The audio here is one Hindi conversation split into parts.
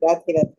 राधे राधे।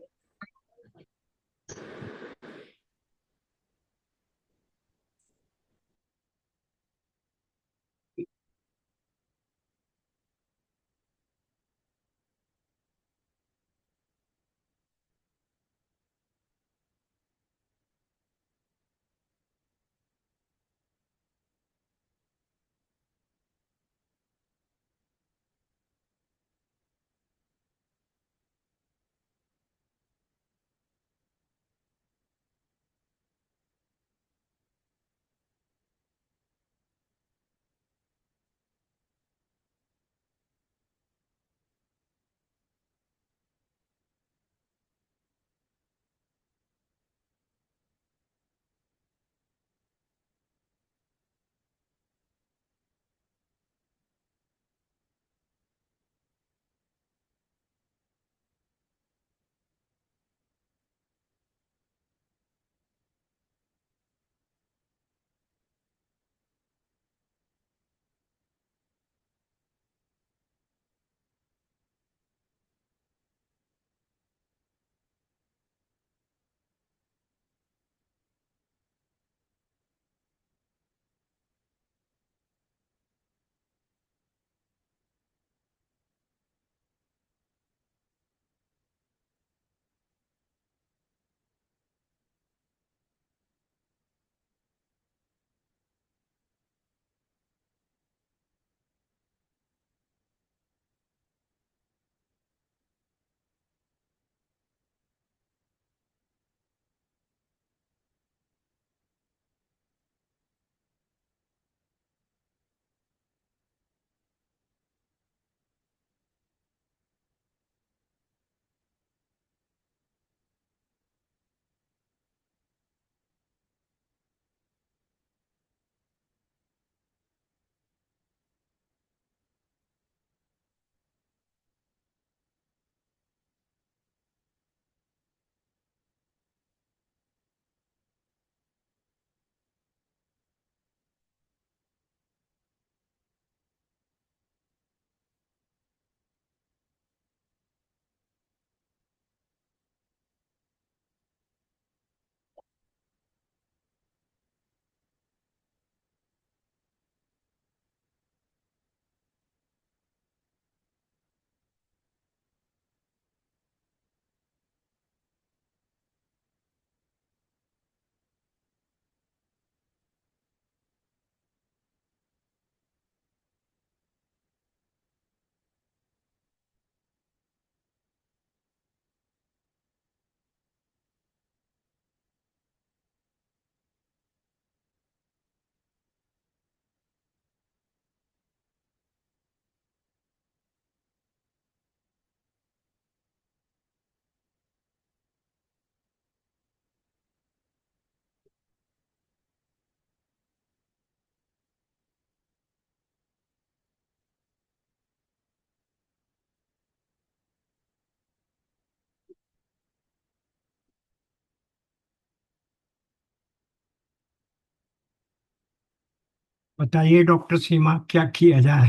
बताइए डॉक्टर सीमा, क्या किया जाए?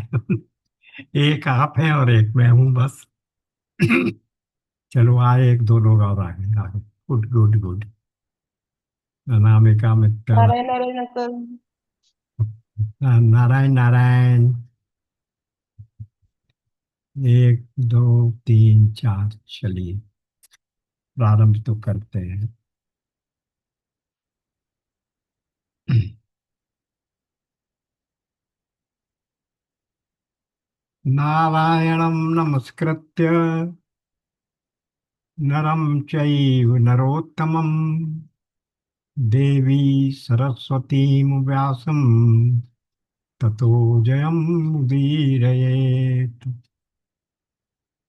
एक आप हैं और एक मैं हूँ बस। चलो आए, एक दो लोग और आगे आगे। Good good good. Anamika Mittal. Narayan Narayan uncle. Narayan Narayan. एक दो तीन चार, चलिए प्रारंभ तो करते हैं। नारायणं नमस्कृत्य नरं चैव नरोत्तमं देवी सरस्वतीं व्यासं ततो जयमुदीरयेत्।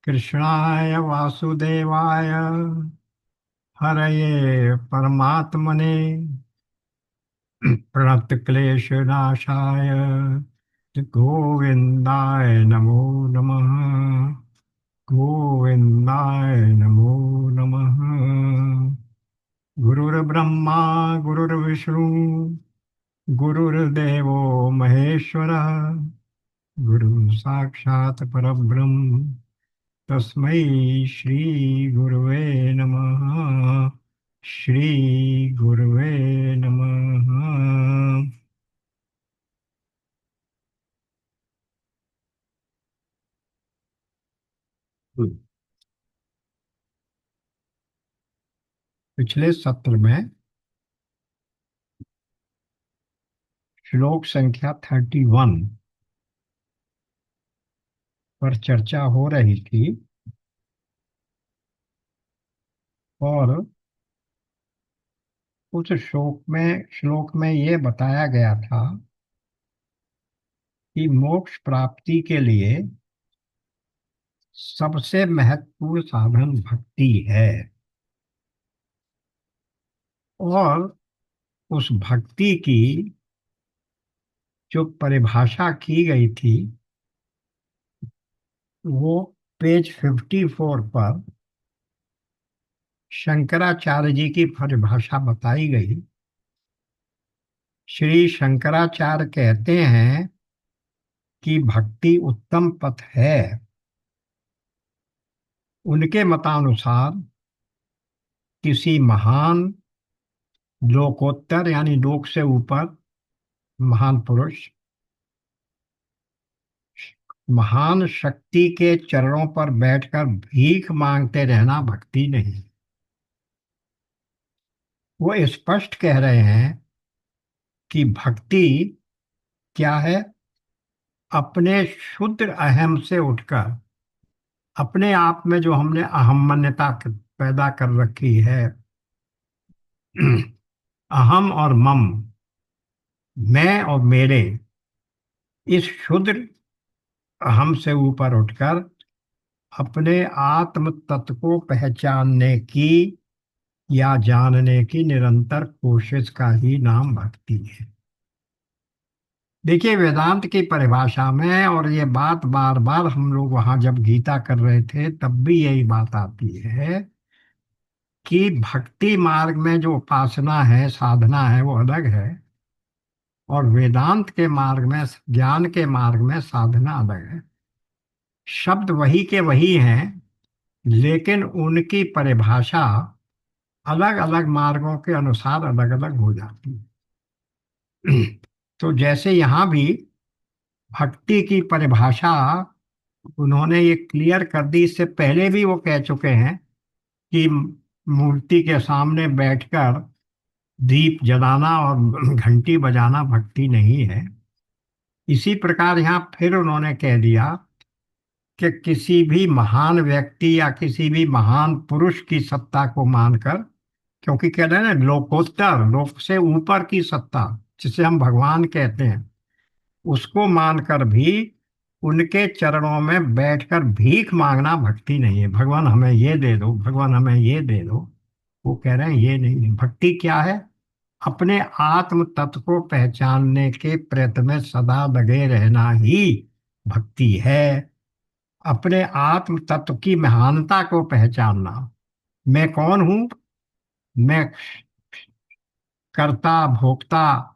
कृष्णाय वासुदेवाय हरये परमात्मने प्रणतक्लेशनाशाय गोविन्दाय नमो नमः। गोविन्दाय नमो नमः। गुरुर्ब्रह्मा गुरुर्विष्णु गुरुर्देवो महेश्वरः। गुरु साक्षात् परब्रह्म तस्मै श्री गुरुवे श्री गुरुवे नमः। पिछले सत्र में श्लोक संख्या 31 पर चर्चा हो रही थी और उस श्लोक में ये बताया गया था कि मोक्ष प्राप्ति के लिए सबसे महत्वपूर्ण साधन भक्ति है। और उस भक्ति की जो परिभाषा की गई थी वो पेज 54 पर शंकराचार्य जी की परिभाषा बताई गई। श्री शंकराचार्य कहते हैं कि भक्ति उत्तम पथ है। उनके मतानुसार किसी महान लोकोत्तर यानी लोक से ऊपर महान पुरुष महान शक्ति के चरणों पर बैठकर भीख मांगते रहना भक्ति नहीं। वो स्पष्ट कह रहे हैं कि भक्ति क्या है? अपने शुद्ध अहम से उठकर अपने आप में जो हमने अहम्मन्यता पैदा कर रखी है अहम और मम, मैं और मेरे, इस शुद्ध अहम से ऊपर उठकर अपने आत्म तत्व को पहचानने की या जानने की निरंतर कोशिश का ही नाम भक्ति है। देखिए, वेदांत की परिभाषा में, और ये बात बार बार हम लोग वहां जब गीता कर रहे थे तब भी यही बात आती है कि भक्ति मार्ग में जो उपासना है, साधना है, वो अलग है, और वेदांत के मार्ग में, ज्ञान के मार्ग में साधना अलग है। शब्द वही के वही हैं, लेकिन उनकी परिभाषा अलग अलग मार्गों के अनुसार अलग अलग हो जाती है। तो जैसे यहाँ भी भक्ति की परिभाषा उन्होंने ये क्लियर कर दी। इससे पहले भी वो कह चुके हैं कि मूर्ति के सामने बैठकर दीप जलाना और घंटी बजाना भक्ति नहीं है। इसी प्रकार यहाँ फिर उन्होंने कह दिया कि किसी भी महान व्यक्ति या किसी भी महान पुरुष की सत्ता को मानकर, क्योंकि कह रहे हैं ना लोकोत्तर, लोक से ऊपर की सत्ता जिसे हम भगवान कहते हैं, उसको मानकर भी उनके चरणों में बैठकर भीख मांगना भक्ति नहीं है। भगवान हमें ये दे दो, भगवान हमें ये दे दो। वो कह रहे हैं ये नहीं है। भक्ति क्या है? अपने आत्म तत्व को पहचानने के प्रयत्न में सदा लगे रहना ही भक्ति है। अपने आत्म तत्व की महानता को पहचानना। मैं कौन हूं? मैं कर्ता भोक्ता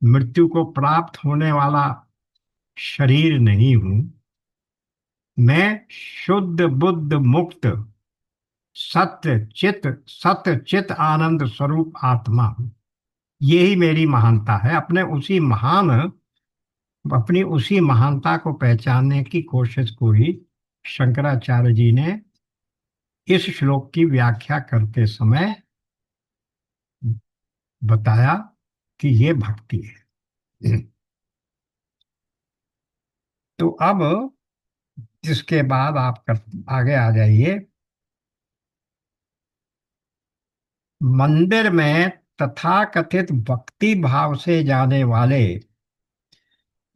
मृत्यु को प्राप्त होने वाला शरीर नहीं हूं। मैं शुद्ध बुद्ध मुक्त सत्य चित आनंद स्वरूप आत्मा हूं। यही मेरी महानता है। अपनी उसी महानता को पहचानने की कोशिश को ही शंकराचार्य जी ने इस श्लोक की व्याख्या करते समय बताया कि ये भक्ति है। तो अब इसके बाद आप आगे आ जाइए। मंदिर में तथाकथित भक्ति भाव से जाने वाले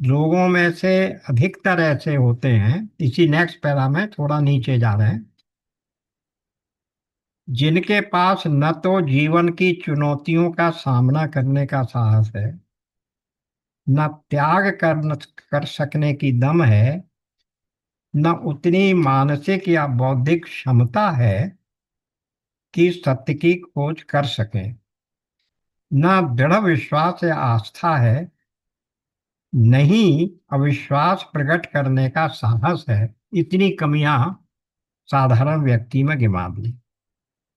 लोगों में से अधिकतर ऐसे होते हैं, इसी नेक्स्ट पैरा में थोड़ा नीचे जा रहे हैं, जिनके पास न तो जीवन की चुनौतियों का सामना करने का साहस है, न कर सकने की दम है, न उतनी मानसिक या बौद्धिक क्षमता है कि सत्य की खोज कर सकें, न दृढ़ विश्वास या आस्था है, नहीं अविश्वास प्रकट करने का साहस है। इतनी कमियां साधारण व्यक्ति में गिना दी।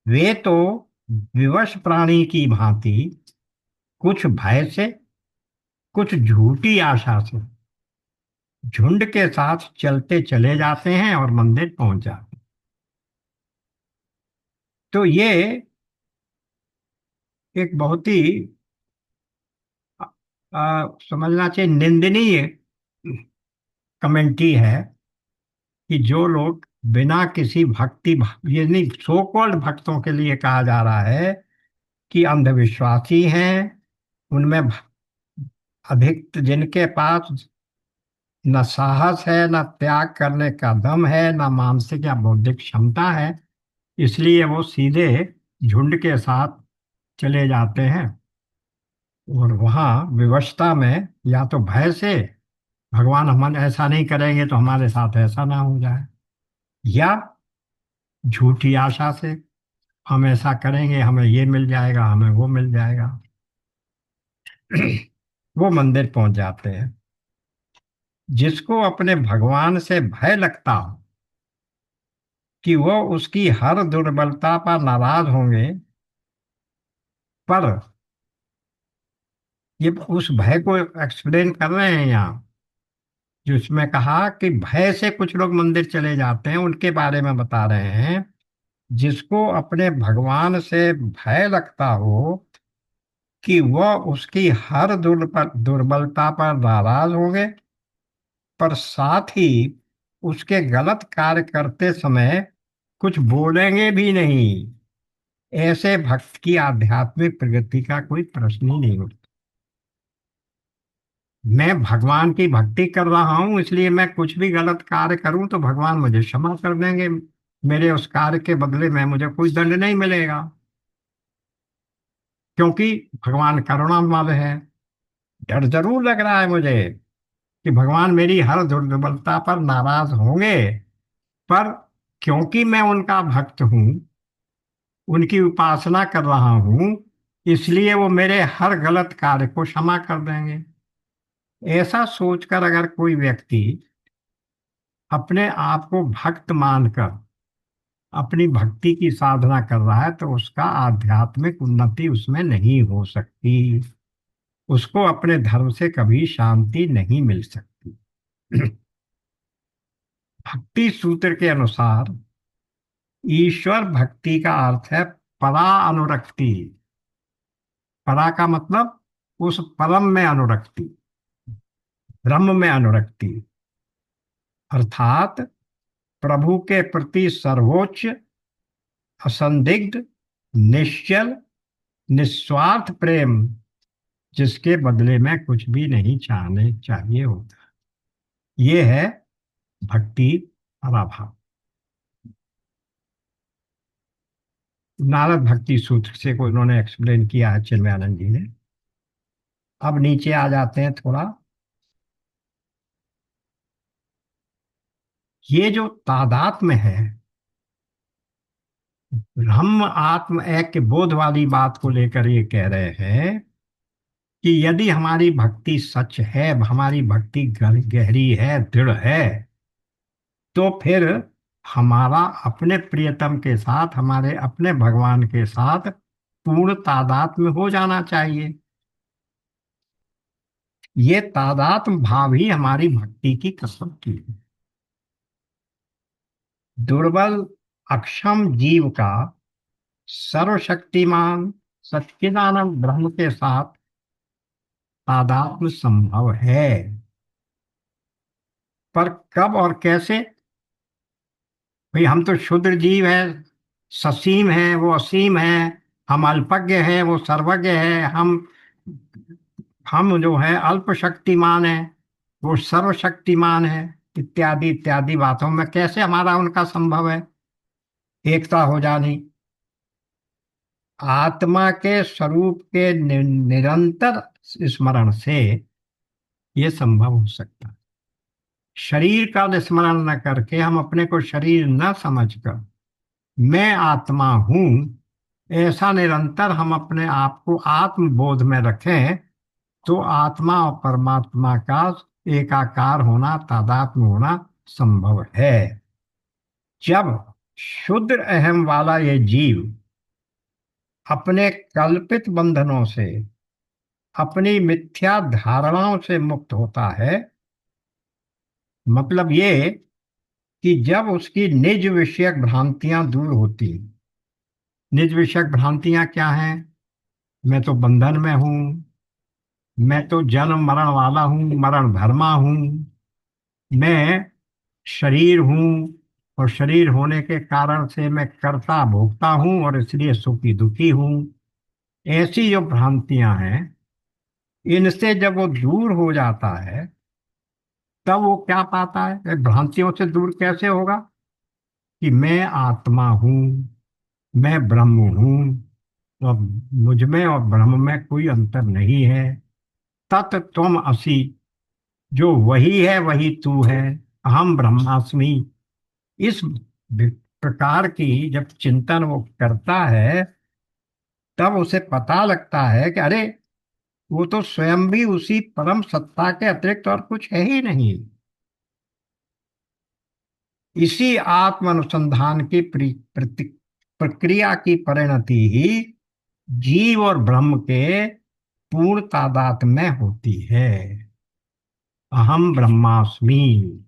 वे तो विवश प्राणी की भांति कुछ भय से, कुछ झूठी आशा से झुंड के साथ चलते चले जाते हैं और मंदिर पहुंच जाते हैं। तो ये एक बहुत ही समझना चाहिए निंदनीय कमेंट्री है कि जो लोग बिना किसी भक्ति, ये नहीं, सो कॉल्ड भक्तों के लिए कहा जा रहा है कि अंधविश्वासी हैं, उनमें अधिक जिनके पास न साहस है, न त्याग करने का दम है, न मानसिक या बौद्धिक क्षमता है, इसलिए वो सीधे झुंड के साथ चले जाते हैं और वहां विवशता में, या तो भय से, भगवान हम ऐसा नहीं करेंगे तो हमारे साथ ऐसा ना हो जाए, या झूठी आशा से, हम ऐसा करेंगे हमें ये मिल जाएगा, हमें वो मिल जाएगा। वो मंदिर पहुंच जाते हैं। जिसको अपने भगवान से भय लगता हो कि वो उसकी हर दुर्बलता पर नाराज होंगे, पर ये उस भय को एक्सप्लेन कर रहे हैं यहाँ, जिसमें कहा कि भय से कुछ लोग मंदिर चले जाते हैं, उनके बारे में बता रहे हैं। जिसको अपने भगवान से भय लगता हो कि वह उसकी हर दुर्बलता पर नाराज होंगे, पर साथ ही उसके गलत कार्य करते समय कुछ बोलेंगे भी नहीं, ऐसे भक्त की आध्यात्मिक प्रगति का कोई प्रश्न ही नहीं उठता। मैं भगवान की भक्ति कर रहा हूं, इसलिए मैं कुछ भी गलत कार्य करूं तो भगवान मुझे क्षमा कर देंगे, मेरे उस कार्य के बदले में मुझे कोई दंड नहीं मिलेगा, क्योंकि भगवान करुणामय है। डर जरूर लग रहा है मुझे कि भगवान मेरी हर दुर्बलता पर नाराज होंगे, पर क्योंकि मैं उनका भक्त हूँ, उनकी उपासना कर रहा हूँ, इसलिए वो मेरे हर गलत कार्य को क्षमा कर देंगे। ऐसा सोचकर अगर कोई व्यक्ति अपने आप को भक्त मानकर अपनी भक्ति की साधना कर रहा है, तो उसका आध्यात्मिक उन्नति उसमें नहीं हो सकती, उसको अपने धर्म से कभी शांति नहीं मिल सकती। भक्ति सूत्र के अनुसार ईश्वर भक्ति का अर्थ है परा अनुरक्ति। परा का मतलब उस परम में अनुरक्ति, ब्रह्म में अनुरक्ति, अर्थात प्रभु के प्रति सर्वोच्च, असंदिग्ध, निश्चल, निस्वार्थ प्रेम, जिसके बदले में कुछ भी नहीं चाहने चाहिए होता। ये है भक्ति पराभाव। नारद भक्ति सूत्र से को उन्होंने एक्सप्लेन किया है चिन्मयानंद जी ने। अब नीचे आ जाते हैं थोड़ा। ये जो तादात्म्य है, हम आत्म ऐक्य बोध वाली बात को लेकर ये कह रहे हैं कि यदि हमारी भक्ति सच है, हमारी भक्ति गहरी है, दृढ़ है, तो फिर हमारा अपने प्रियतम के साथ, हमारे अपने भगवान के साथ पूर्ण तादात्म्य हो जाना चाहिए। ये तादात्म्य भाव ही हमारी भक्ति की कसौटी है। दुर्बल अक्षम जीव का सर्वशक्तिमान सच्चिदानंद ब्रह्म के साथ तादात्म्य संभव है, पर कब और कैसे? भाई हम तो क्षुद्र जीव है, ससीम है वो असीम है, हम अल्पज्ञ है वो सर्वज्ञ है, हम जो है अल्प शक्तिमान है, वो सर्वशक्तिमान है, इत्यादि इत्यादि बातों में कैसे हमारा उनका संभव है एकता हो जानी? आत्मा के स्वरूप के निरंतर स्मरण से ये संभव हो सकता है। शरीर का स्मरण न करके, हम अपने को शरीर न समझकर मैं आत्मा हूं, ऐसा निरंतर हम अपने आप को आत्मबोध में रखें, तो आत्मा और परमात्मा का एकाकार होना, तादात्म्य होना संभव है। जब शुद्र अहम वाला ये जीव अपने कल्पित बंधनों से, अपनी मिथ्या धारणाओं से मुक्त होता है। मतलब ये कि जब उसकी निज विषयक भ्रांतियां दूर होती। निज विषयक भ्रांतियां क्या हैं? मैं तो बंधन में हूं, मैं तो जन्म मरण वाला हूँ, मरण धर्मा हूँ, मैं शरीर हूँ, और शरीर होने के कारण से मैं कर्ता भोगता हूँ और इसलिए सुखी दुखी हूँ। ऐसी जो भ्रांतियां हैं, इनसे जब वो दूर हो जाता है, तब वो क्या पाता है? ये भ्रांतियों से दूर कैसे होगा? कि मैं आत्मा हूँ, मैं ब्रह्म हूँ, और मुझ में और ब्रह्म में कोई अंतर नहीं है। तत् त्वम असि, जो वही है वही तू है, अहम ब्रह्मास्मि। इस प्रकार की जब चिंतन वो करता है, तब उसे पता लगता है कि अरे, वो तो स्वयं भी उसी परम सत्ता के अतिरिक्त और कुछ है ही नहीं। इसी आत्म अनुसंधान की प्रक्रिया की परिणति ही जीव और ब्रह्म के पूर्ण तादात्म्य में होती है। अहम ब्रह्मास्मि,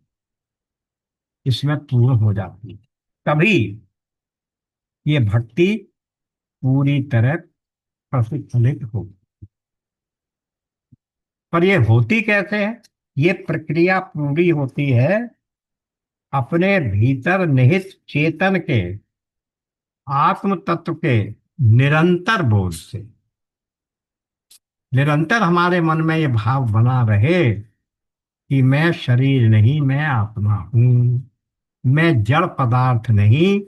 इसमें पूर्ण हो जाती है। तभी ये भक्ति पूरी तरह प्रतिफलित होगी। पर ये होती कैसे है? ये प्रक्रिया पूरी होती है अपने भीतर निहित चेतन के आत्म तत्व के निरंतर बोध से। निरंतर हमारे मन में ये भाव बना रहे कि मैं शरीर नहीं, मैं आत्मा हूँ, मैं जड़ पदार्थ नहीं,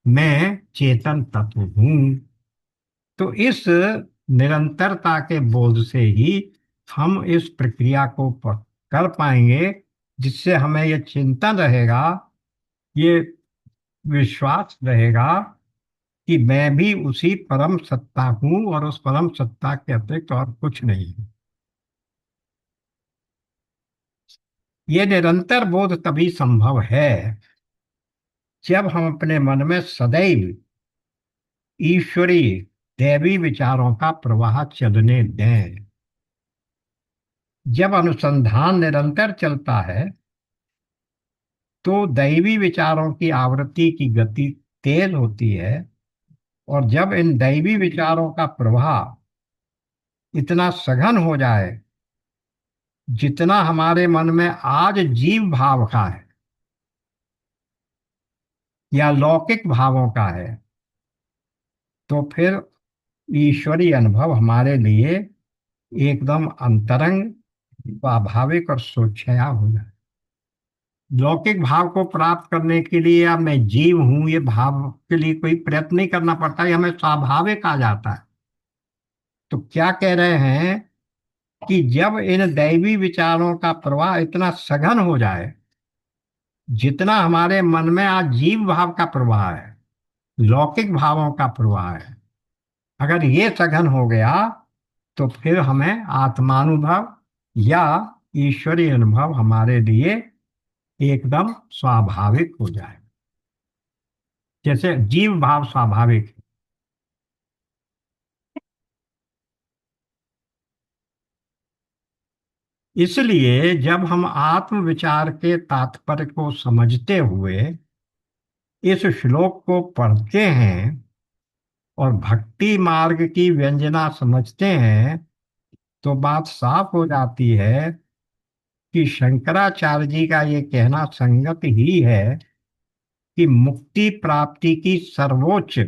मैं चेतन तत्व हूँ। तो इस निरंतरता के बोध से ही हम इस प्रक्रिया को कर पाएंगे, जिससे हमें ये चिंतन रहेगा, ये विश्वास रहेगा कि मैं भी उसी परम सत्ता हूँ और उस परम सत्ता के अतिरिक्त और कुछ नहीं है। ये निरंतर बोध तभी संभव है जब हम अपने मन में सदैव ईश्वरीय दैवी विचारों का प्रवाह चलने दें। जब अनुसंधान निरंतर चलता है, तो दैवी विचारों की आवृत्ति की गति तेज होती है। और जब इन दैवी विचारों का प्रवाह इतना सघन हो जाए, जितना हमारे मन में आज जीव भाव का है या लौकिक भावों का है, तो फिर ईश्वरीय अनुभव हमारे लिए एकदम अंतरंग, स्वाभाविक और सोचया हो जाए। लौकिक भाव को प्राप्त करने के लिए या मैं जीव हूं, ये भाव के लिए कोई प्रयत्न नहीं करना पड़ता, ये हमें स्वाभाविक आ जाता है। तो क्या कह रहे हैं कि जब इन दैवी विचारों का प्रवाह इतना सघन हो जाए, जितना हमारे मन में आज जीव भाव का प्रवाह है, लौकिक भावों का प्रवाह है, अगर ये सघन हो गया, तो फिर हमें आत्मानुभव या ईश्वरीय अनुभव हमारे लिए एकदम स्वाभाविक हो जाए। जैसे जीव भाव स्वाभाविक है। इसलिए जब हम आत्म विचार के तात्पर्य को समझते हुए इस श्लोक को पढ़ते हैं और भक्ति मार्ग की व्यंजना समझते हैं, तो बात साफ हो जाती है कि शंकराचार्य जी का ये कहना संगत ही है कि मुक्ति प्राप्ति की सर्वोच्च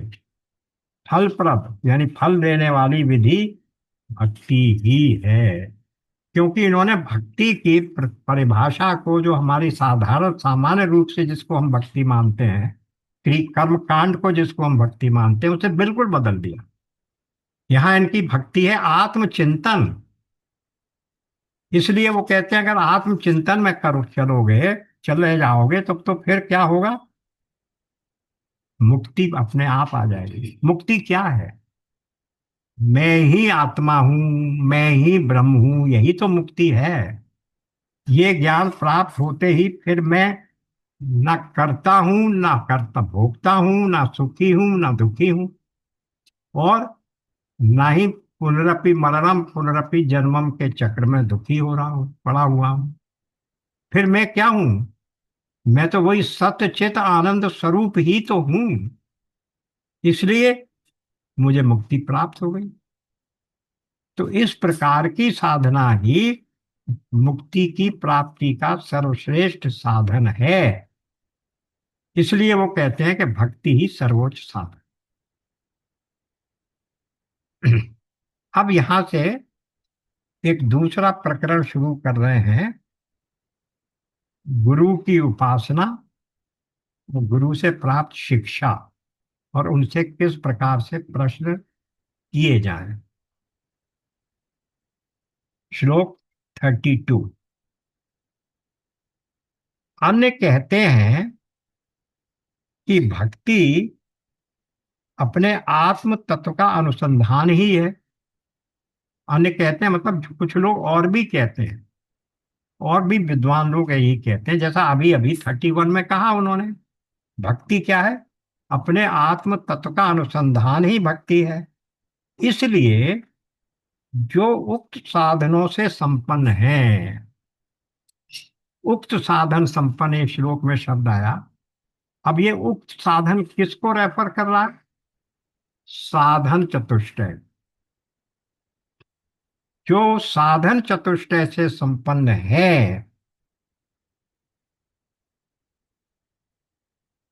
फलप्रद यानी फल देने वाली विधि भक्ति ही है। क्योंकि इन्होंने भक्ति की परिभाषा को, जो हमारी साधारण सामान्य रूप से जिसको हम भक्ति मानते हैं, कर्म कांड को जिसको हम भक्ति मानते हैं, उसे बिल्कुल बदल दिया। यहाँ इनकी भक्ति है आत्मचिंतन। इसलिए वो कहते हैं अगर आत्मचिंतन में करो चलोगे, चले जाओगे, तब तो फिर क्या होगा? मुक्ति अपने आप आ जाएगी। मुक्ति क्या है? मैं ही आत्मा हूं, मैं ही ब्रह्म हूं, यही तो मुक्ति है। ये ज्ञान प्राप्त होते ही फिर मैं ना करता हूं, ना कर्ता भोगता हूं, ना सुखी हूं, ना दुखी हूं, और ना ही पुनरपि मरणम पुनरपि जन्मम के चक्र में दुखी हो रहा हूं, पड़ा हुआ हूं। फिर मैं क्या हूं? मैं तो वही सत्य चित आनंद स्वरूप ही तो हूं। इसलिए मुझे मुक्ति प्राप्त हो गई। तो इस प्रकार की साधना ही मुक्ति की प्राप्ति का सर्वश्रेष्ठ साधन है। इसलिए वो कहते हैं कि भक्ति ही सर्वोच्च साधन। अब यहां से एक दूसरा प्रकरण शुरू कर रहे हैं। गुरु की उपासना, गुरु से प्राप्त शिक्षा, और उनसे किस प्रकार से प्रश्न किए जाएं। श्लोक 32। अन्य कहते हैं कि भक्ति अपने आत्म तत्व का अनुसंधान ही है। अन्य कहते हैं मतलब कुछ लोग और भी कहते हैं, और भी विद्वान लोग यही कहते हैं, जैसा अभी अभी 31 में कहा उन्होंने। भक्ति क्या है? अपने आत्म तत्व का अनुसंधान ही भक्ति है। इसलिए जो उक्त साधनों से संपन्न है, उक्त साधन संपन्न एक श्लोक में शब्द आया। अब ये उक्त साधन किसको रेफर कर रहा है? साधन चतुष्टय। जो साधन चतुष्टय से संपन्न है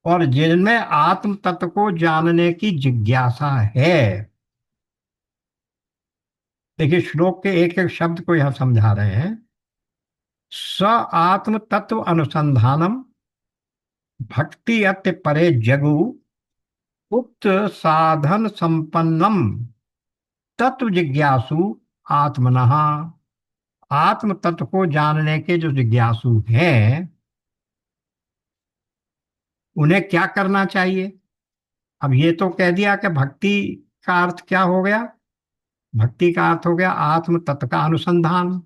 और जिनमें आत्म तत्व को जानने की जिज्ञासा है। देखिए श्लोक के एक एक शब्द को यहां समझा रहे हैं। स आत्म तत्व अनुसंधानम भक्ति अत्य परे जगु उक्त साधन संपन्नम तत्व जिज्ञासु आत्मनः। आत्म तत्व को जानने के जो जिज्ञासु हैं, उन्हें क्या करना चाहिए? अब ये तो कह दिया कि भक्ति का अर्थ क्या हो गया। भक्ति का अर्थ हो गया आत्म तत्व का अनुसंधान।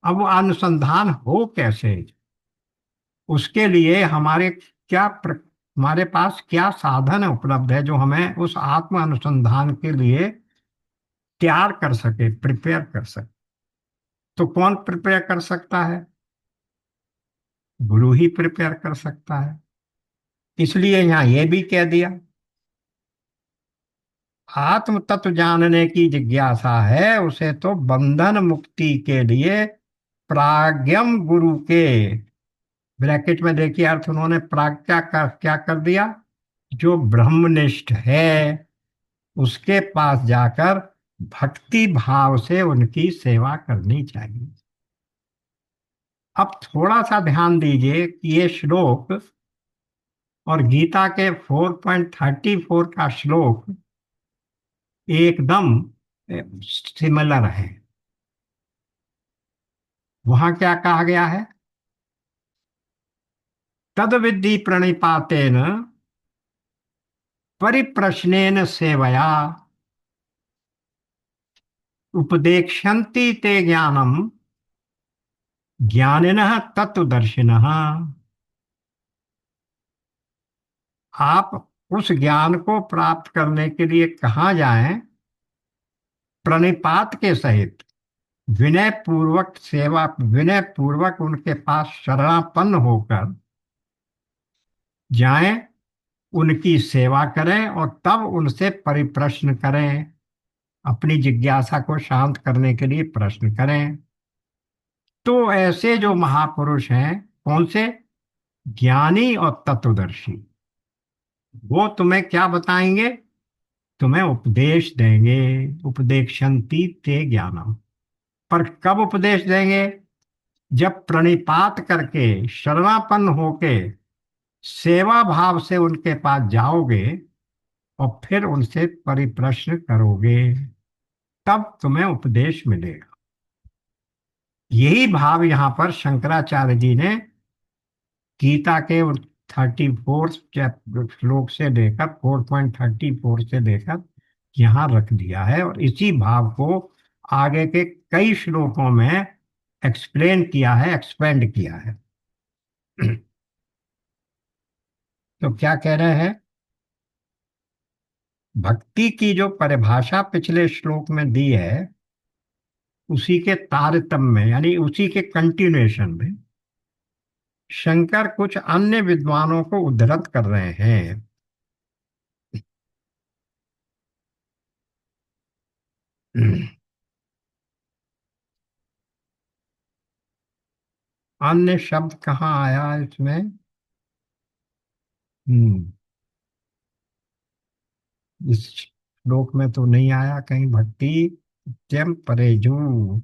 अब वो अनुसंधान हो कैसे? उसके लिए हमारे पास क्या साधन उपलब्ध है जो हमें उस आत्म अनुसंधान के लिए तैयार कर सके, प्रिपेयर कर सके। तो कौन प्रिपेयर कर सकता है? गुरु ही प्रिपेयर कर सकता है। इसलिए यहां ये भी कह दिया, आत्म तत्व जानने की जिज्ञासा है उसे तो बंधन मुक्ति के लिए प्राज्ञम गुरु के, ब्रैकेट में देखिए अर्थ उन्होंने क्या कर दिया? जो ब्रह्मनिष्ठ है उसके पास जाकर भक्ति भाव से उनकी सेवा करनी चाहिए। अब थोड़ा सा ध्यान दीजिए कि ये श्लोक और गीता के 4.34 का श्लोक एकदम सिमिलर है। वहां क्या कहा गया है? तद विद्धि प्रणिपातेन परिप्रश्नेन सेवया उपदेक्षन्ति ते ज्ञानम ज्ञानिनः तत्वदर्शिनः। आप उस ज्ञान को प्राप्त करने के लिए कहाँ जाएं? प्रणिपात के सहित, विनय पूर्वक सेवा, विनय पूर्वक उनके पास शरणापन्न होकर जाएं, उनकी सेवा करें और तब उनसे परिप्रश्न करें। अपनी जिज्ञासा को शांत करने के लिए प्रश्न करें। तो ऐसे जो महापुरुष हैं, कौन से? ज्ञानी और तत्वदर्शी, वो तुम्हें क्या बताएंगे? तुम्हें उपदेश देंगे। उपदेक्षन्ति ते ज्ञानम। पर कब उपदेश देंगे? जब प्रणिपात करके, शरणापन्न होके, सेवा भाव से उनके पास जाओगे और फिर उनसे परिप्रश्न करोगे, तब तुम्हें उपदेश मिलेगा। यही भाव यहां पर शंकराचार्य जी ने गीता के 34 श्लोक से लेकर 4.34 से लेकर यहां रख दिया है, और इसी भाव को आगे के कई श्लोकों में एक्सप्लेन किया है, एक्सपेंड किया है। तो क्या कह रहे हैं? भक्ति की जो परिभाषा पिछले श्लोक में दी है, उसी के तारतम्य में यानी उसी के कंटिन्यूएशन में शंकर कुछ अन्य विद्वानों को उद्धृत कर रहे हैं। अन्य शब्द कहाँ आया इसमें? हम्म इस श्लोक में तो नहीं आया कहीं भक्ति त्यम परेजू।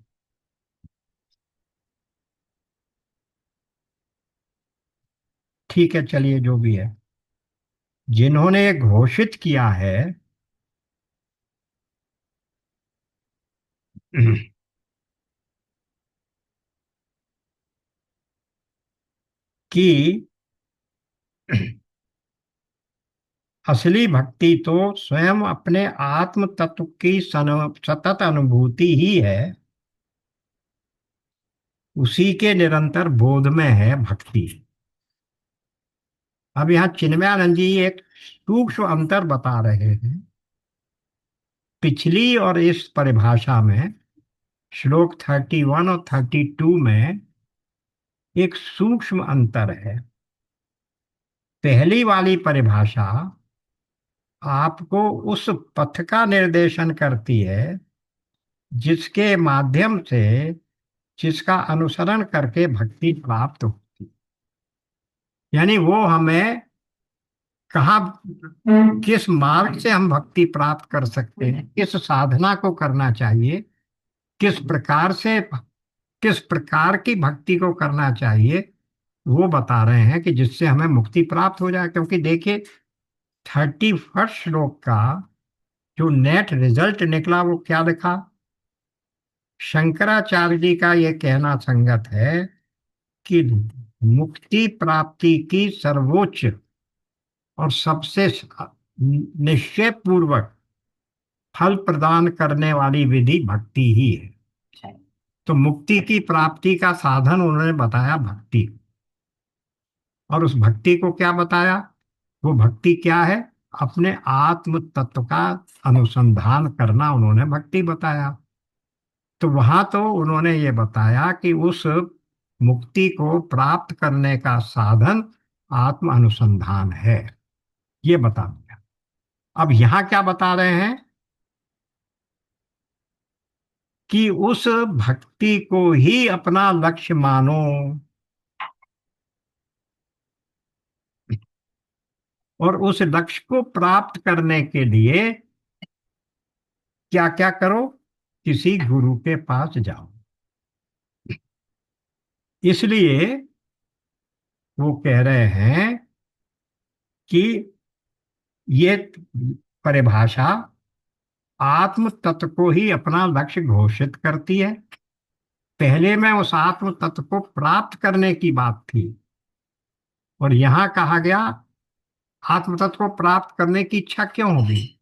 ठीक है, चलिए जो भी है। जिन्होंने घोषित किया है कि असली भक्ति तो स्वयं अपने आत्म तत्व की सतत अनुभूति ही है, उसी के निरंतर बोध में है भक्ति। अब यहाँ चिन्मयानंद जी एक सूक्ष्म अंतर बता रहे हैं पिछली और इस परिभाषा में। श्लोक 31 और 32 में एक सूक्ष्म अंतर है। पहली वाली परिभाषा आपको उस पथ का निर्देशन करती है जिसके माध्यम से, जिसका अनुसरण करके भक्ति प्राप्त होती। यानी वो हमें कहाँ, किस मार्ग से हम भक्ति प्राप्त कर सकते हैं, किस साधना को करना चाहिए, किस प्रकार से, किस प्रकार की भक्ति को करना चाहिए, वो बता रहे हैं कि जिससे हमें मुक्ति प्राप्त हो जाए। क्योंकि देखिए 31 श्लोक का जो नेट रिजल्ट निकला वो क्या लिखा? शंकराचार्य जी का ये कहना संगत है कि मुक्ति प्राप्ति की सर्वोच्च और सबसे निश्चय पूर्वक फल प्रदान करने वाली विधि भक्ति ही है। तो मुक्ति की प्राप्ति का साधन उन्होंने बताया भक्ति। और उस भक्ति को क्या बताया? वो भक्ति क्या है? अपने आत्म तत्व का अनुसंधान करना उन्होंने भक्ति बताया। तो वहां तो उन्होंने ये बताया कि उस मुक्ति को प्राप्त करने का साधन आत्म अनुसंधान है, ये बता दिया। अब यहाँ क्या बता रहे हैं कि उस भक्ति को ही अपना लक्ष्य मानो और उस लक्ष्य को प्राप्त करने के लिए क्या क्या करो? किसी गुरु के पास जाओ। इसलिए वो कह रहे हैं कि ये परिभाषा आत्म तत्व को ही अपना लक्ष्य घोषित करती है। पहले में उस आत्म तत्व को प्राप्त करने की बात थी, और यहां कहा गया आत्म तत्व को प्राप्त करने की इच्छा क्यों होगी?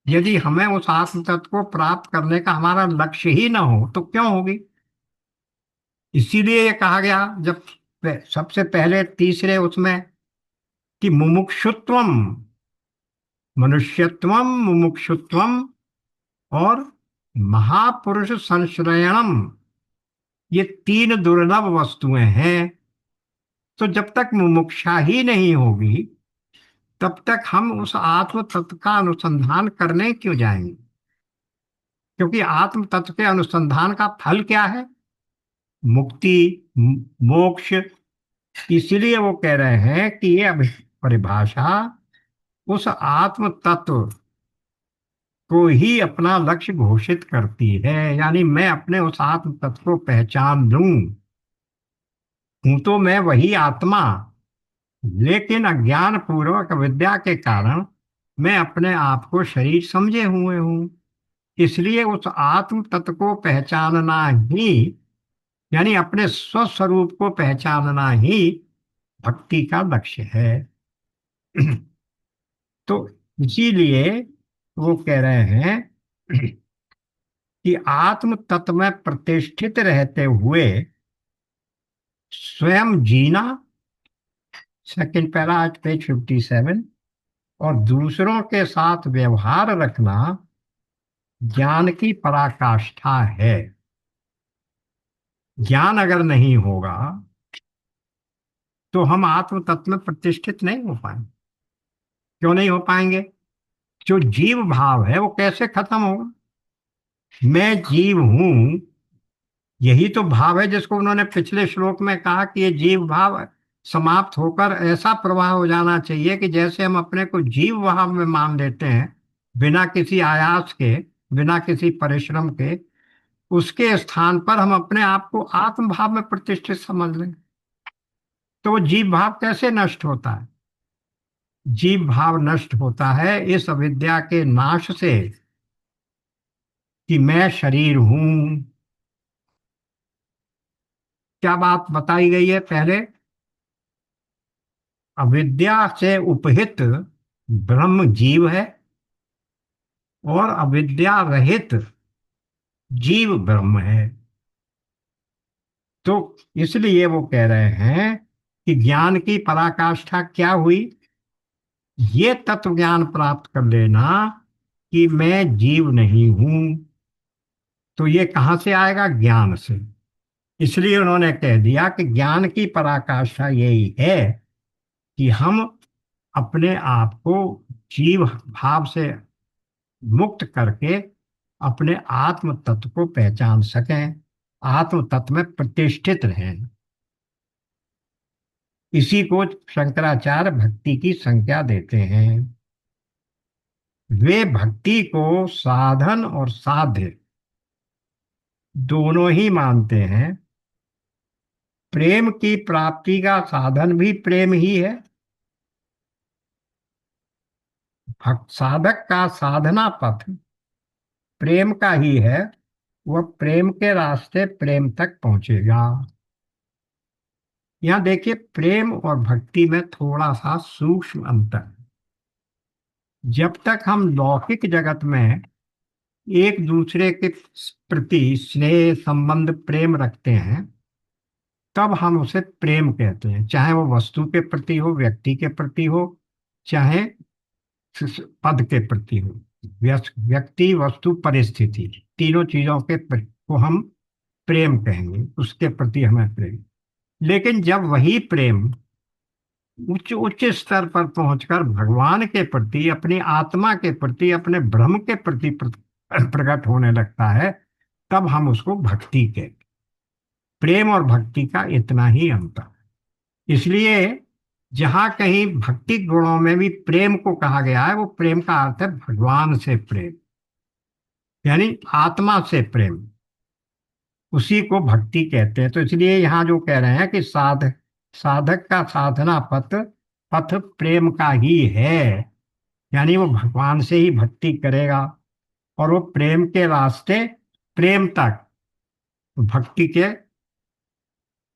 यदि हमें उस आत्म तत्व को प्राप्त करने का हमारा लक्ष्य ही ना हो तो क्यों होगी? इसीलिए ये कहा गया जब सबसे पहले तीसरे उसमें कि मुमुक्षुत्वम, मनुष्यत्वम, मुमुक्षुत्वम और महापुरुष संश्रयणम, ये तीन दुर्लभ वस्तुएं हैं। तो जब तक मुमुक्षा ही नहीं होगी तब तक हम उस आत्म तत्व का अनुसंधान करने क्यों जाएंगे? क्योंकि आत्म तत्व के अनुसंधान का फल क्या है? मुक्ति, मोक्ष। इसलिए वो कह रहे हैं कि ये परिभाषा उस आत्म तत्व को ही अपना लक्ष्य घोषित करती है। यानी मैं अपने उस आत्म तत्व को पहचान लूं, हूं तो मैं वही आत्मा, लेकिन अज्ञान पूर्वक विद्या के कारण मैं अपने आप को शरीर समझे हुए हूं। इसलिए उस आत्म तत्व को पहचानना ही, यानी अपने स्वस्वरूप को पहचानना ही भक्ति का लक्ष्य है। तो इसीलिए वो कह रहे हैं कि आत्म तत्व में प्रतिष्ठित रहते हुए स्वयं जीना। Second para, page 57। और दूसरों के साथ व्यवहार रखना ज्ञान की पराकाष्ठा है। ज्ञान अगर नहीं होगा तो हम आत्म तत्व में प्रतिष्ठित नहीं हो पाएंगे। क्यों नहीं हो पाएंगे? जो जीव भाव है वो कैसे खत्म होगा? मैं जीव हूं, यही तो भाव है जिसको उन्होंने पिछले श्लोक में कहा कि ये जीव भाव समाप्त होकर ऐसा प्रवाह हो जाना चाहिए कि जैसे हम अपने को जीव भाव में मान लेते हैं, बिना किसी आयास के, बिना किसी परिश्रम के, उसके स्थान पर हम अपने आप को आत्म भाव में प्रतिष्ठित समझ लें। तो वो जीव भाव कैसे नष्ट होता है? जीव भाव नष्ट होता है इस अविद्या के नाश से कि मैं शरीर हूं। क्या बात बताई गई है पहले? अविद्या से उपहित ब्रह्म जीव है और अविद्या रहित जीव ब्रह्म है। तो इसलिए वो कह रहे हैं कि ज्ञान की पराकाष्ठा क्या हुई? ये तत्व ज्ञान प्राप्त कर लेना कि मैं जीव नहीं हूं। तो ये कहां से आएगा? ज्ञान से। इसलिए उन्होंने कह दिया कि ज्ञान की पराकाष्ठा यही है कि हम अपने आप को जीव भाव से मुक्त करके अपने आत्म तत्व को पहचान सकें, आत्म तत्व में प्रतिष्ठित रहें। इसी को शंकराचार्य भक्ति की संज्ञा देते हैं। वे भक्ति को साधन और साध्य दोनों ही मानते हैं। प्रेम की प्राप्ति का साधन भी प्रेम ही है। भक्त साधक का साधना पथ प्रेम का ही है। वह प्रेम के रास्ते प्रेम तक पहुंचेगा। यहां देखिए, प्रेम और भक्ति में थोड़ा सा सूक्ष्म अंतर है। जब तक हम लौकिक जगत में एक दूसरे के प्रति स्नेह संबंध प्रेम रखते हैं, तब हम उसे प्रेम कहते हैं, चाहे वो वस्तु के प्रति हो, व्यक्ति के प्रति हो, चाहे पद के प्रति हो। व्यक्ति, वस्तु, परिस्थिति, तीनों चीजों को हम प्रेम कहेंगे, उसके प्रति हमें प्रेम। लेकिन जब वही प्रेम उच्च उच्च स्तर पर पहुंचकर भगवान के प्रति, अपनी आत्मा के प्रति, अपने ब्रह्म के प्रति प्रकट होने लगता है, तब हम उसको भक्ति कहते हैं। प्रेम और भक्ति का इतना ही अंतर है। इसलिए जहां कहीं भक्ति गुणों में भी प्रेम को कहा गया है, वो प्रेम का अर्थ है भगवान से प्रेम, यानी आत्मा से प्रेम। उसी को भक्ति कहते हैं। तो इसलिए यहाँ जो कह रहे हैं कि साधक का साधना पथ पथ प्रेम का ही है, यानी वो भगवान से ही भक्ति करेगा और वो प्रेम के रास्ते प्रेम तक, भक्ति के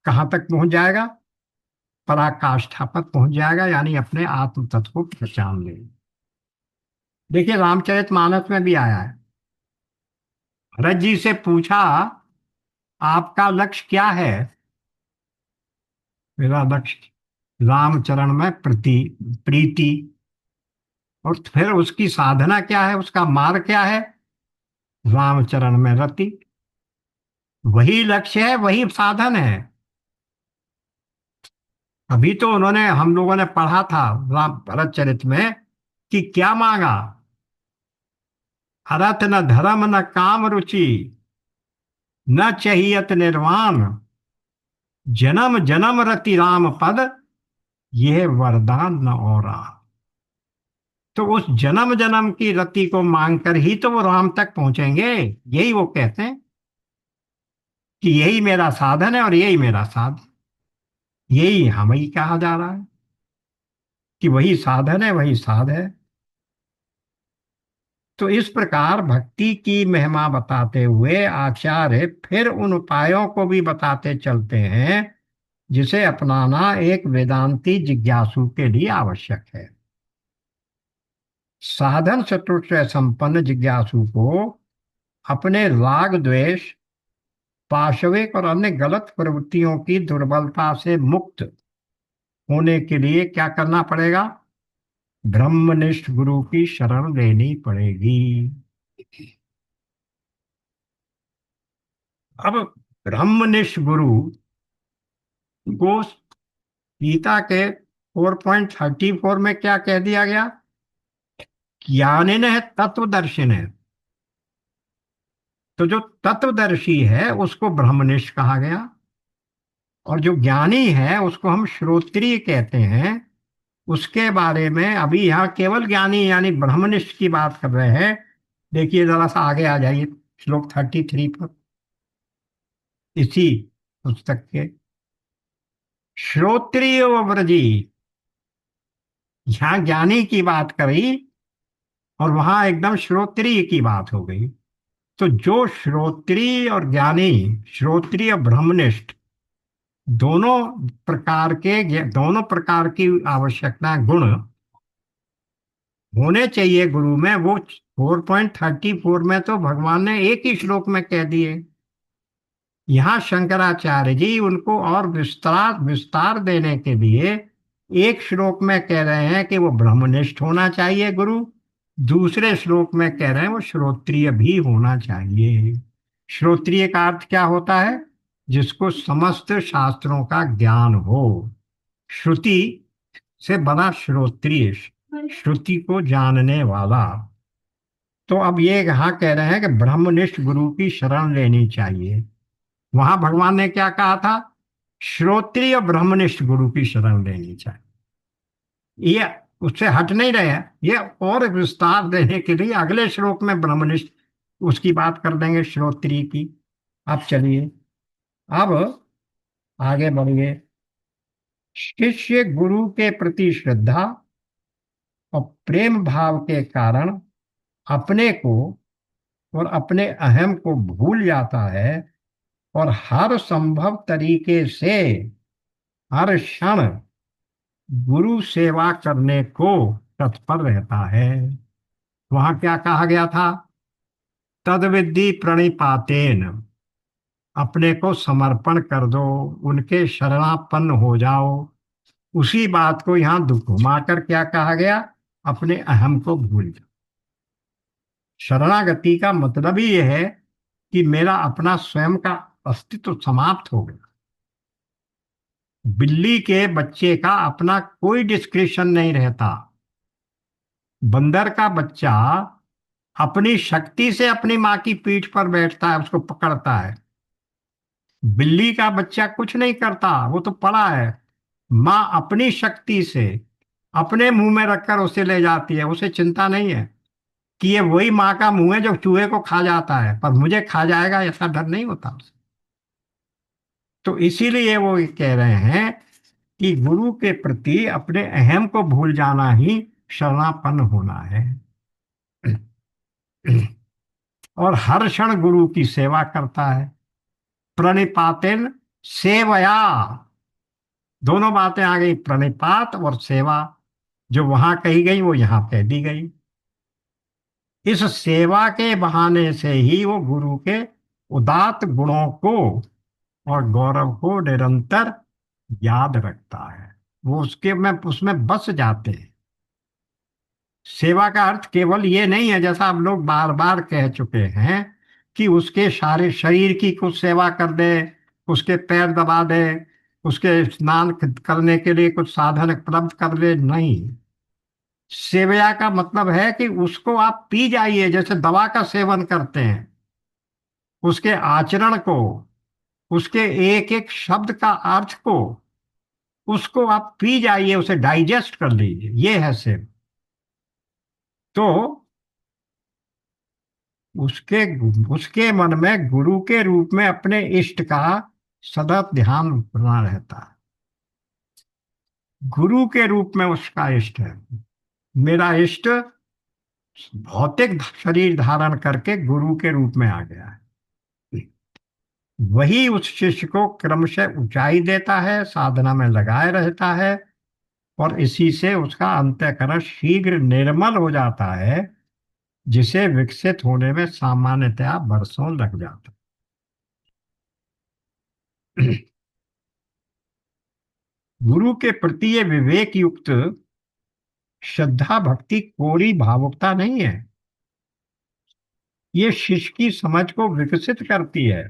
कहाँ तक पहुंच जाएगा? पराकाष्ठा पर पहुंच जाएगा, यानी अपने आत्म तत्व को पहचान ले। देखिए, रामचरितमानस में भी आया है। भरत जी से पूछा, आपका लक्ष्य क्या है? मेरा लक्ष्य रामचरण में प्रीति। और फिर उसकी साधना क्या है, उसका मार्ग क्या है? रामचरण में रति। वही लक्ष्य है, वही साधन है। अभी तो उन्होंने, हम लोगों ने पढ़ा था राम भरतचरित में कि क्या मांगा? अरथ न धर्म न काम रुचि, न चाहियत निर्वाण, जन्म जन्म रति राम पद, यह वरदान न औरा। तो उस जन्म जन्म की रति को मांगकर ही तो वो राम तक पहुंचेंगे। यही वो कहते हैं कि यही मेरा साधन है और यही मेरा साधन। यही हमें ही कहा जा रहा है कि वही साधन है, वही साध है। तो इस प्रकार भक्ति की महिमा बताते हुए आचार्य फिर उन उपायों को भी बताते चलते हैं जिसे अपनाना एक वेदांती जिज्ञासु के लिए आवश्यक है। साधन चतुष्टय संपन्न जिज्ञासु को अपने राग द्वेष, पाशविक और अन्य गलत प्रवृत्तियों की दुर्बलता से मुक्त होने के लिए क्या करना पड़ेगा? ब्रह्मनिष्ठ गुरु की शरण लेनी पड़ेगी। अब ब्रह्मनिष्ठ गुरु को गीता के 4.34 में क्या कह दिया गया? ज्ञानिन है तत्वदर्शिन है। तो जो तत्वदर्शी है उसको ब्रह्मनिष्ठ कहा गया, और जो ज्ञानी है उसको हम श्रोत्रिय कहते हैं। उसके बारे में अभी यहाँ केवल ज्ञानी यानी ब्रह्मनिष्ठ की बात कर रहे हैं। देखिए जरा सा आगे आ जाइए, श्लोक 33 पर, इसी पुस्तक के। श्रोत्रिय व्रजी, यहाँ ज्ञानी की बात करी और वहां एकदम श्रोत्रिय की बात हो गई। तो जो श्रोत्रिय और ज्ञानी, श्रोत्रिय ब्रह्मनिष्ठ, दोनों दोनों प्रकार की आवश्यकता गुण होने चाहिए गुरु में। वो 4.34 में तो भगवान ने एक ही श्लोक में कह दिए। यहाँ शंकराचार्य जी उनको और विस्तार विस्तार देने के लिए एक श्लोक में कह रहे हैं कि वो ब्रह्मनिष्ठ होना चाहिए गुरु, दूसरे श्लोक में कह रहे हैं वो श्रोत्रिय भी होना चाहिए। श्रोत्रिय का अर्थ क्या होता है? जिसको समस्त शास्त्रों का ज्ञान हो। श्रुति से बना श्रोत्रिय, श्रुति को जानने वाला। तो अब ये यहाँ कह रहे हैं कि ब्रह्मनिष्ठ गुरु की शरण लेनी चाहिए। वहां भगवान ने क्या कहा था? श्रोत्रिय ब्रह्मनिष्ठ गुरु की शरण लेनी चाहिए। ये उससे हट नहीं रहे हैं, ये और विस्तार देने के लिए अगले श्लोक में ब्रह्मनिष्ठ उसकी बात कर देंगे, श्रोत्रिय की। अब चलिए, अब आगे बढ़िए। शिष्य गुरु के प्रति श्रद्धा और प्रेम भाव के कारण अपने को और अपने अहम को भूल जाता है, और हर संभव तरीके से हर क्षण गुरु सेवा करने को तत्पर रहता है। वहां क्या कहा गया था? तद्विद्धि प्रणिपातेन, अपने को समर्पण कर दो, उनके शरणापन्न हो जाओ। उसी बात को यहाँ घुमाकर क्या कहा गया? अपने अहम को भूल जाओ। शरणागति का मतलब ही यह है कि मेरा अपना स्वयं का अस्तित्व समाप्त हो गया। बिल्ली के बच्चे का अपना कोई डिस्क्रिप्शन नहीं रहता। बंदर का बच्चा अपनी शक्ति से अपनी माँ की पीठ पर बैठता है, उसको पकड़ता है। बिल्ली का बच्चा कुछ नहीं करता, वो तो पड़ा है। माँ अपनी शक्ति से अपने मुंह में रखकर उसे ले जाती है। उसे चिंता नहीं है कि ये वही माँ का मुंह है जो चूहे को खा जाता है, पर मुझे खा जाएगा ऐसा डर नहीं होता उसे। तो इसीलिए वो ये कह रहे हैं कि गुरु के प्रति अपने अहम को भूल जाना ही शरणापन्न होना है। और हर क्षण गुरु की सेवा करता है। प्रणिपातेन सेवया, दोनों बातें आ गई, प्रणिपात और सेवा। जो वहां कही गई वो यहां कह दी गई। इस सेवा के बहाने से ही वो गुरु के उदात्त गुणों को और गौरव को निरंतर याद रखता है। वो उसके में उसमें बस जाते हैं। सेवा का अर्थ केवल ये नहीं है, जैसा आप लोग बार बार कह चुके हैं, कि उसके सारे शरीर की कुछ सेवा कर दे, उसके पैर दबा दे, उसके स्नान करने के लिए कुछ साधन उपलब्ध कर दे। नहीं, सेवया का मतलब है कि उसको आप पी जाइए, जैसे दवा का सेवन करते हैं। उसके आचरण को, उसके एक एक शब्द का अर्थ को, उसको आप पी जाइए, उसे डाइजेस्ट कर लीजिए। ये है सेव। तो उसके उसके मन में गुरु के रूप में अपने इष्ट का सदा ध्यान बना रहता है। गुरु के रूप में उसका इष्ट है। मेरा इष्ट भौतिक शरीर धारण करके गुरु के रूप में आ गया है। वही उस शिष्य को क्रमशः ऊंचाई देता है, साधना में लगाए रहता है, और इसी से उसका अंतःकरण शीघ्र निर्मल हो जाता है, जिसे विकसित होने में सामान्यतया वर्षों लग जाता है। गुरु के प्रति ये विवेक युक्त श्रद्धा भक्ति कोरी भावुकता नहीं है, ये शिष्य की समझ को विकसित करती है।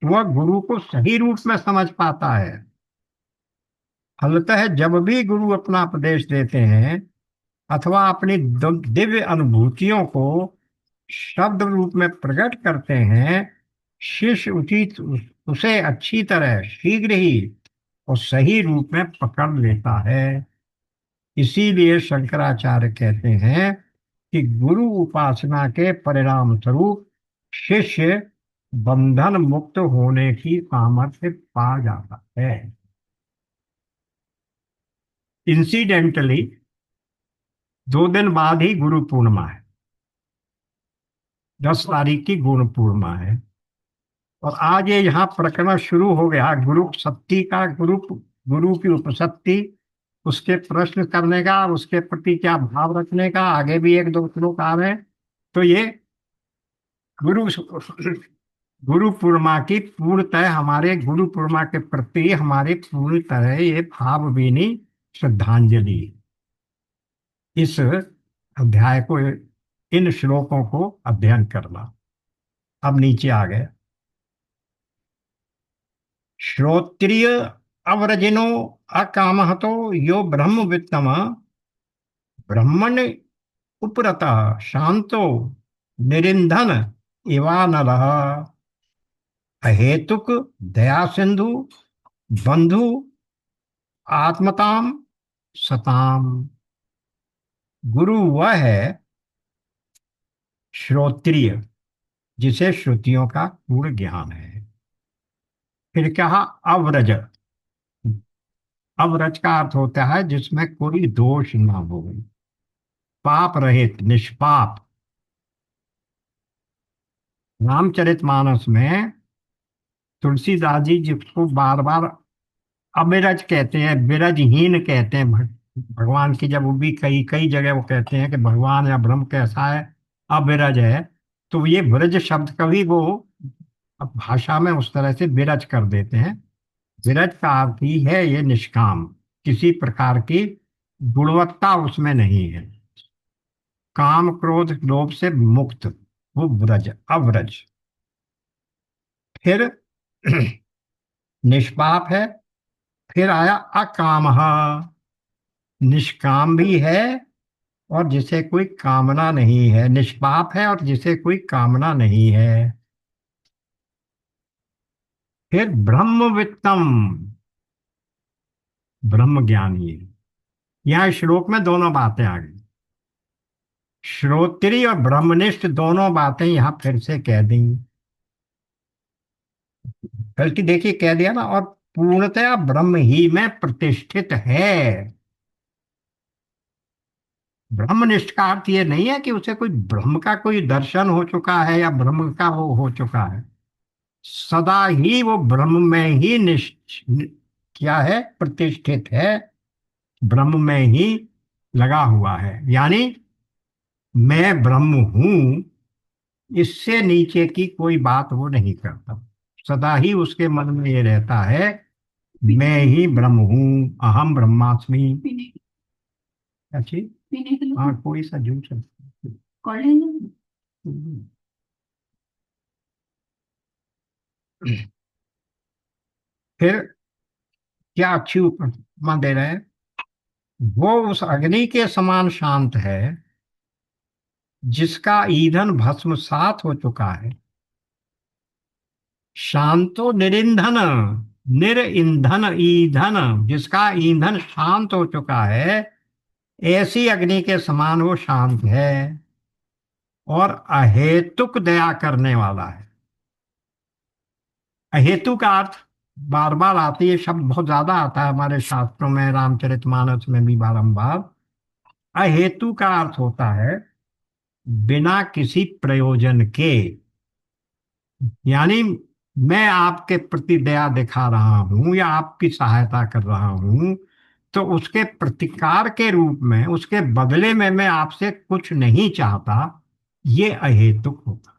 वह गुरु को सही रूप में समझ पाता है। फलतः जब भी गुरु अपना उपदेश देते हैं अथवा अपनी दिव्य अनुभूतियों को शब्द रूप में प्रकट करते हैं, शिष्य उसे अच्छी तरह शीघ्र ही और सही रूप में पकड़ लेता है। इसीलिए शंकराचार्य कहते हैं कि गुरु उपासना के परिणाम स्वरूप शिष्य बंधन मुक्त होने की सामर्थ्य पा जाता है। इंसिडेंटली 2 दिन बाद ही गुरु पूर्णिमा है, 10 तारीख की गुरु पूर्णिमा है। और आज ये यहाँ प्रकरण शुरू हो गया गुरु सत्ती का, गुरु की उपसत्ति, उसके प्रश्न करने का, उसके प्रति क्या भाव रखने का। आगे भी 1-2 श्लोक आ रहे हैं। तो ये गुरु गुरु पूर्णिमा की पूर्णतः हमारे गुरु पूर्णिमा के प्रति हमारी पूरी तरह ये भावभीनी श्रद्धांजलि। इस अध्याय को, इन श्लोकों को अध्ययन करना। अब नीचे आ गए। श्रोत्रिय अव्रजिनो अकामहतो यो ब्रह्मवित्तम ब्रह्मण उपरतः शांतो निरिंधन इवानलः अहेतुक दया सिंधु बंधु आत्मताम सताम। गुरु वह है श्रोत्रिय जिसे श्रुतियों का पूर्ण ज्ञान है। फिर कहा अव्रज। अव्रज का अर्थ होता है जिसमें कोई दोष ना हो, पाप रहित, निष्पाप। रामचरितमानस में तुलसीदास जी जिसको बार बार अविरज कहते हैं, विरजहीन कहते हैं भगवान की, जब वो भी कई कई जगह वो कहते हैं कि भगवान या ब्रह्म कैसा है, अविरज है। तो ये विरज शब्द कभी वो अब भाषा में उस तरह से विरज कर देते हैं। विरज का अर्थ ही है ये निष्काम, किसी प्रकार की गुणवत्ता उसमें नहीं है, काम क्रोध लोभ से मुक्त, वो व्रज, अव्रज। फिर निष्पाप है। फिर आया अकाम, निष्काम भी है और जिसे कोई कामना नहीं है, निष्पाप है और जिसे कोई कामना नहीं है। फिर ब्रह्मवित्तम, ब्रह्म ज्ञानी है। यहाँ श्लोक में दोनों बातें आ गई, श्रोत्री और ब्रह्मनिष्ठ दोनों बातें यहां फिर से कह दी। बल्कि देखिए कह दिया ना, और पूर्णतया ब्रह्म ही में प्रतिष्ठित है। ब्रह्मनिष्ठ का अर्थ ये नहीं है कि उसे कोई ब्रह्म का कोई दर्शन हो चुका है या ब्रह्म का वो हो चुका है। सदा ही वो ब्रह्म में ही क्या है, प्रतिष्ठित है, ब्रह्म में ही लगा हुआ है। यानी मैं ब्रह्म हूं, इससे नीचे की कोई बात वो नहीं करता। सदा ही उसके मन में ये रहता है मैं ही ब्रह्म हूं, अहम ब्रह्मास्मि। अच्छी, हाँ कोई सा जूस है। फिर क्या अच्छी उपमा दे रहे हैं, वो उस अग्नि के समान शांत है जिसका ईंधन भस्मसात हो चुका है। शांतो निरिंधन, निर ईंधन, ईंधन जिसका ईंधन शांत हो चुका है, ऐसी अग्नि के समान वो शांत है और अहेतुक दया करने वाला है। अहेतु का अर्थ बार बार आती है, शब्द बहुत ज्यादा आता है हमारे शास्त्रों में, रामचरितमानस में भी बारंबार। अहेतु का अर्थ होता है बिना किसी प्रयोजन के। यानी मैं आपके प्रति दया दिखा रहा हूं या आपकी सहायता कर रहा हूं, तो उसके प्रतिकार के रूप में, उसके बदले में मैं आपसे कुछ नहीं चाहता, ये अहेतुक होता।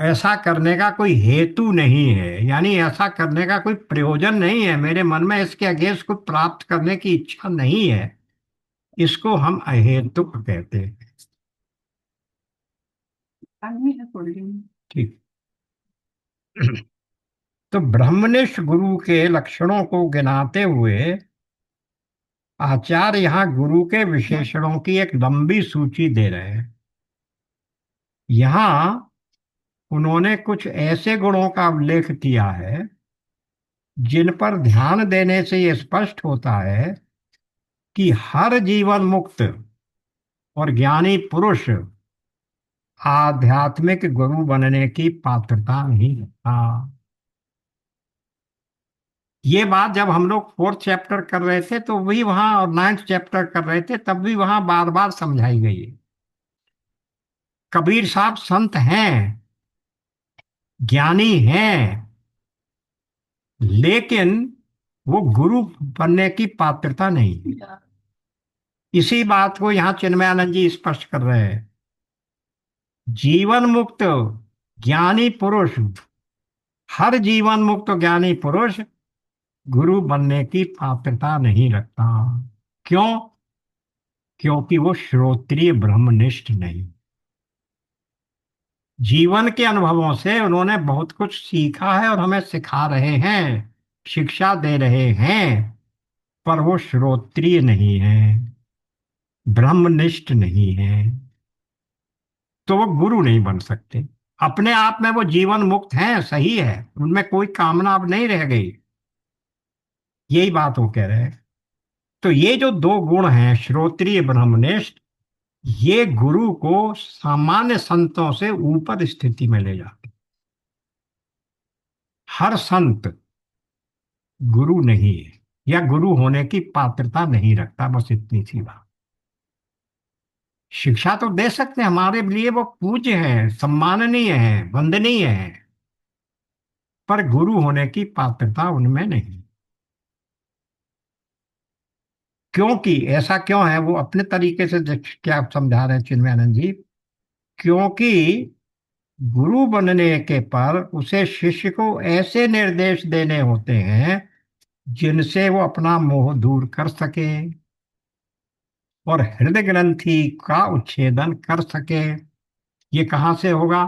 ऐसा करने का कोई हेतु नहीं है, यानी ऐसा करने का कोई प्रयोजन नहीं है, मेरे मन में इसके अगेंस्ट कुछ प्राप्त करने की इच्छा नहीं है, इसको हम अहेतुक कहते हैं। ठीक। तो ब्रह्मनिष्ठ गुरु के लक्षणों को गिनाते हुए आचार्य यहाँ गुरु के विशेषणों की एक लंबी सूची दे रहे हैं। यहाँ उन्होंने कुछ ऐसे गुणों का उल्लेख किया है जिन पर ध्यान देने से ये स्पष्ट होता है कि हर जीवन मुक्त और ज्ञानी पुरुष आध्यात्मिक गुरु बनने की पात्रता नहीं रखता। ये बात जब हम लोग फोर्थ चैप्टर कर रहे थे तो भी वहां, और नाइन्थ चैप्टर कर रहे थे तब भी वहां बार बार समझाई गई है। कबीर साहब संत हैं, ज्ञानी हैं, लेकिन वो गुरु बनने की पात्रता नहीं है। इसी बात को यहाँ चिन्मयानंद जी स्पष्ट कर रहे हैं। जीवन मुक्त ज्ञानी पुरुष, हर जीवन मुक्त ज्ञानी पुरुष गुरु बनने की पात्रता नहीं रखता। क्यों? क्योंकि वो श्रोत्रिय ब्रह्मनिष्ठ नहीं। जीवन के अनुभवों से उन्होंने बहुत कुछ सीखा है और हमें सिखा रहे हैं, शिक्षा दे रहे हैं, पर वो श्रोत्रिय नहीं है, ब्रह्मनिष्ठ नहीं है, तो वो गुरु नहीं बन सकते। अपने आप में वो जीवन मुक्त हैं, सही है, उनमें कोई कामना अब नहीं रह गई, यही बात वो कह रहे हैं। तो ये जो दो गुण हैं, श्रोत्रिय ब्रह्मनिष्ठ, ये गुरु को सामान्य संतों से ऊपर स्थिति में ले जाते। हर संत गुरु नहीं है या गुरु होने की पात्रता नहीं रखता, बस इतनी सी बात। शिक्षा तो दे सकते हैं, हमारे लिए वो पूज्य है, सम्माननीय है, वंदनीय है, पर गुरु होने की पात्रता उनमें नहीं। क्योंकि ऐसा क्यों है, वो अपने तरीके से क्या समझा रहे हैं चिन्मयानंद जी। क्योंकि गुरु बनने के पर उसे शिष्य को ऐसे निर्देश देने होते हैं जिनसे वो अपना मोह दूर कर सके और हृदय ग्रंथि का उच्छेदन कर सके। ये कहाँ से होगा?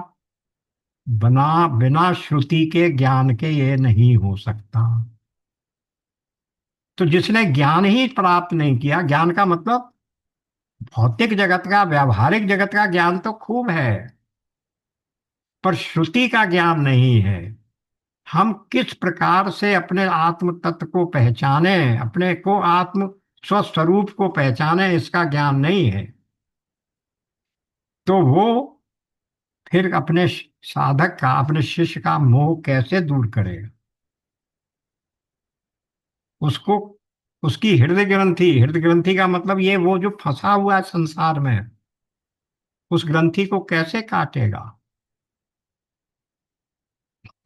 बना बिना श्रुति के ज्ञान के ये नहीं हो सकता। तो जिसने ज्ञान ही प्राप्त नहीं किया, ज्ञान का मतलब भौतिक जगत का, व्यावहारिक जगत का ज्ञान तो खूब है, पर श्रुति का ज्ञान नहीं है। हम किस प्रकार से अपने आत्म तत्व को पहचाने, अपने को आत्म स्वस्वरूप को पहचाने, इसका ज्ञान नहीं है, तो वो फिर अपने साधक का, अपने शिष्य का मोह कैसे दूर करेगा? उसको, उसकी हृदय ग्रंथि, हृदय ग्रंथि का मतलब ये वो जो फंसा हुआ है संसार में, उस ग्रंथि को कैसे काटेगा?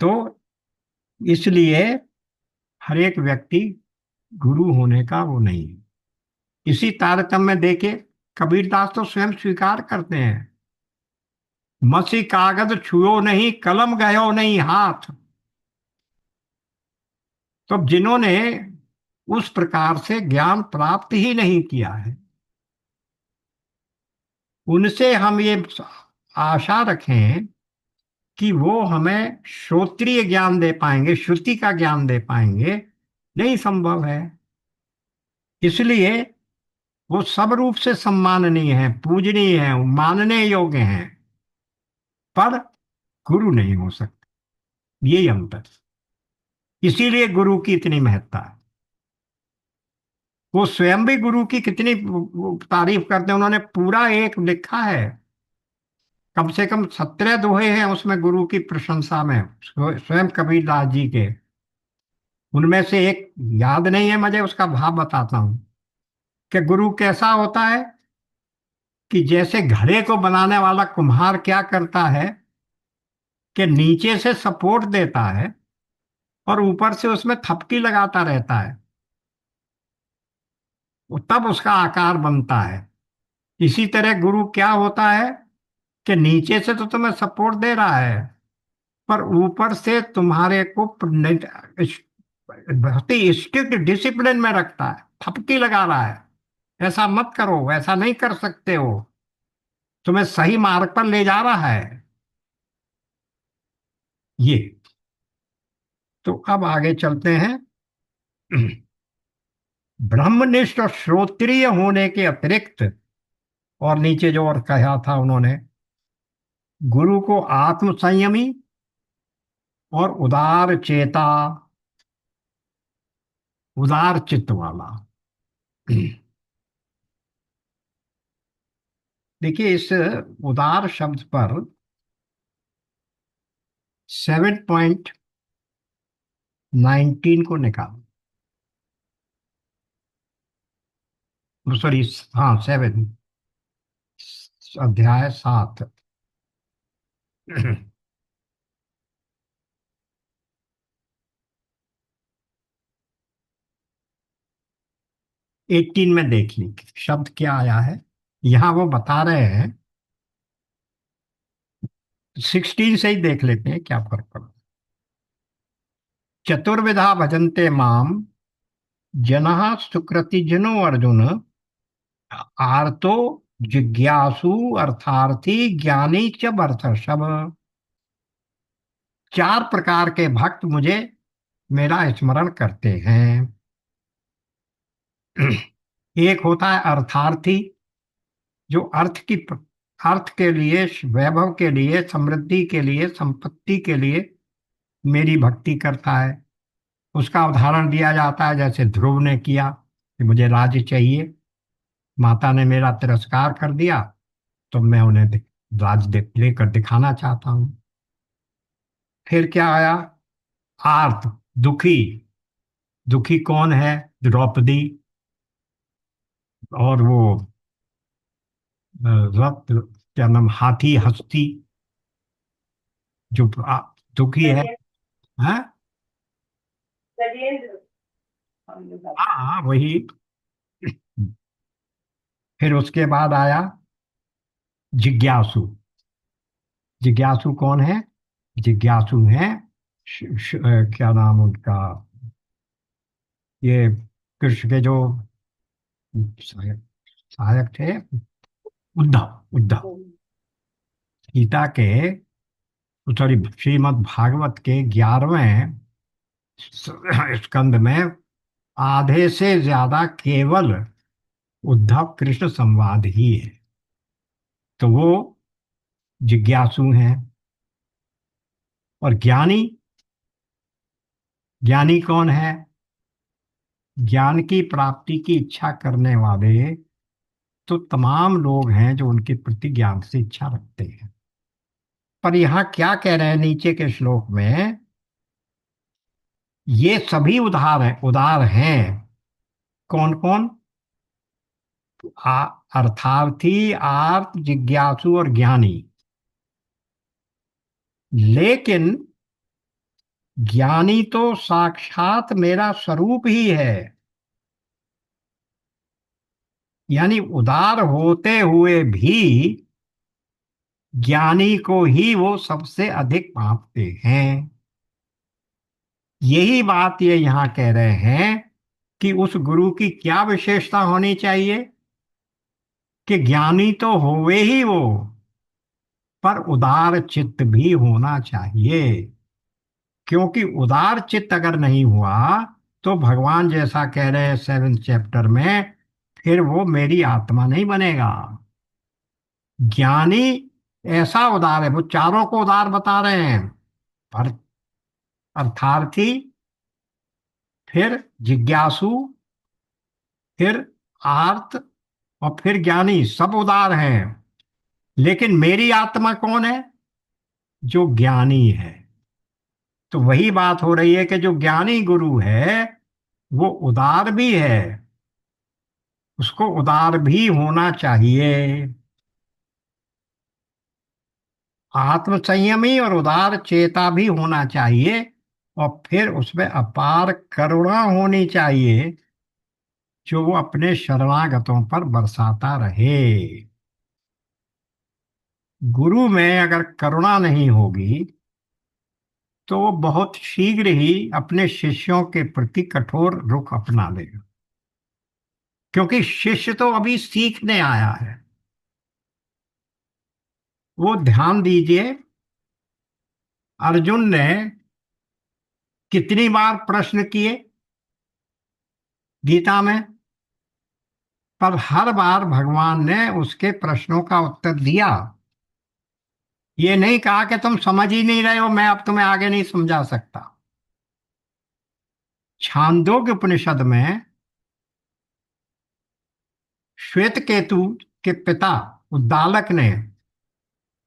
तो इसलिए हर एक व्यक्ति गुरु होने का वो नहीं है। इसी तारतम्य में देखे, कबीरदास तो स्वयं स्वीकार करते हैं, मसी कागज छुओ नहीं, कलम गयो नहीं हाथ। तो जिन्होंने उस प्रकार से ज्ञान प्राप्त ही नहीं किया है, उनसे हम ये आशा रखें कि वो हमें श्रोत्रिय ज्ञान दे पाएंगे, श्रुति का ज्ञान दे पाएंगे, नहीं संभव है। इसलिए वो सब रूप से सम्माननीय है, पूजनीय है, मानने योग्य हैं, पर गुरु नहीं हो सकते। यही अंतर। इसीलिए गुरु की इतनी महत्ता है। वो स्वयं भी गुरु की कितनी तारीफ करते हैं, उन्होंने पूरा एक लिखा है, कम से कम 17 दोहे हैं उसमें गुरु की प्रशंसा में, स्वयं कबीरदास जी के। उनमें से एक याद नहीं है मुझे, उसका भाव बताता हूं कि गुरु कैसा होता है। कि जैसे घड़े को बनाने वाला कुम्हार क्या करता है कि नीचे से सपोर्ट देता है और ऊपर से उसमें थपकी लगाता रहता है, तब उसका आकार बनता है। इसी तरह गुरु क्या होता है कि नीचे से तो तुम्हें सपोर्ट दे रहा है, पर ऊपर से तुम्हारे को बहुत ही स्ट्रिक्ट डिसिप्लिन में रखता है, थपकी लगा रहा है, ऐसा मत करो, ऐसा नहीं कर सकते हो, तुम्हें सही मार्ग पर ले जा रहा है ये। तो अब आगे चलते हैं। ब्रह्मनिष्ठ और श्रोत्रिय होने के अतिरिक्त, और नीचे जो और कहा था उन्होंने, गुरु को आत्म संयमी और उदार चेता, उदार चित्त वाला। देखिए इस उदार शब्द पर 7.19 को निकालो। सॉरी, हाँ 7, अध्याय 7। 18 में देख ली शब्द क्या आया है। यहाँ वो बता रहे हैं, 16 से ही देख लेते हैं क्या फर्क पड़ता। चतुर्विधा भजन्ते माम जनः सुकृतिजनो अर्जुन, आर्तो जिज्ञासु अर्थार्थी ज्ञानी च भरतर्षभ। 4 प्रकार के भक्त मुझे मेरा स्मरण करते हैं। एक होता है अर्थार्थी, जो अर्थ के लिए, वैभव के लिए, समृद्धि के लिए, संपत्ति के लिए मेरी भक्ति करता है। उसका उदाहरण दिया जाता है जैसे ध्रुव ने किया कि मुझे राज्य चाहिए, माता ने मेरा तिरस्कार कर दिया, तो मैं उन्हें लेकर दिखाना चाहता हूँ। फिर क्या आया, आर्त, दुखी। दुखी कौन है, द्रौपदी और वो रथ, क्या नाम, हाथी हस्ती, जो दुखी है। हाँ हाँ वही। फिर उसके बाद आया जिज्ञासु। जिज्ञासु कौन है, जिज्ञासु है क्या नाम उनका, ये कृष्ण के जो सहायक सहायक थे, उद्धव। उद्धव गीता के, सॉरी, श्रीमद् भागवत के 11वें स्कंद में आधे से ज्यादा केवल उद्धव कृष्ण संवाद ही है। तो वो जिज्ञासु हैं। और ज्ञानी, ज्ञानी कौन है, ज्ञान की प्राप्ति की इच्छा करने वाले तो तमाम लोग हैं जो उनके प्रति ज्ञान से इच्छा रखते हैं। पर यहाँ क्या कह रहे हैं नीचे के श्लोक में, ये सभी उदार हैं। कौन कौन, अर्थार्थी, आर्त, जिज्ञासु और ज्ञानी। लेकिन ज्ञानी तो साक्षात मेरा स्वरूप ही है, यानी उदार होते हुए भी ज्ञानी को ही वो सबसे अधिक भांपते हैं। यही बात ये यहाँ कह रहे हैं कि उस गुरु की क्या विशेषता होनी चाहिए, कि ज्ञानी तो होवे ही वो, पर उदार चित्त भी होना चाहिए। क्योंकि उदार चित्त अगर नहीं हुआ तो भगवान जैसा कह रहे हैं 7th चैप्टर में, फिर वो मेरी आत्मा नहीं बनेगा। ज्ञानी ऐसा उदार है, वो चारों को उदार बता रहे हैं, पर अर्थार्थी, फिर जिज्ञासु, फिर आर्त, और फिर ज्ञानी, सब उदार हैं। लेकिन मेरी आत्मा कौन है, जो ज्ञानी है। तो वही बात हो रही है कि जो ज्ञानी गुरु है वो उदार भी है, उसको उदार भी होना चाहिए। आत्म संयमी और उदार चेता भी होना चाहिए, और फिर उसमें अपार करुणा होनी चाहिए, जो वो अपने शरणागतों पर बरसाता रहे। गुरु में अगर करुणा नहीं होगी तो वो बहुत शीघ्र ही अपने शिष्यों के प्रति कठोर रुख अपना लेगा, क्योंकि शिष्य तो अभी सीखने आया है। वो ध्यान दीजिए, अर्जुन ने कितनी बार प्रश्न किए गीता में, पर हर बार भगवान ने उसके प्रश्नों का उत्तर दिया। ये नहीं कहा कि तुम समझ ही नहीं रहे हो, मैं अब तुम्हें आगे नहीं समझा सकता। छांदोग्य उपनिषद में श्वेत केतु के पिता उद्दालक ने,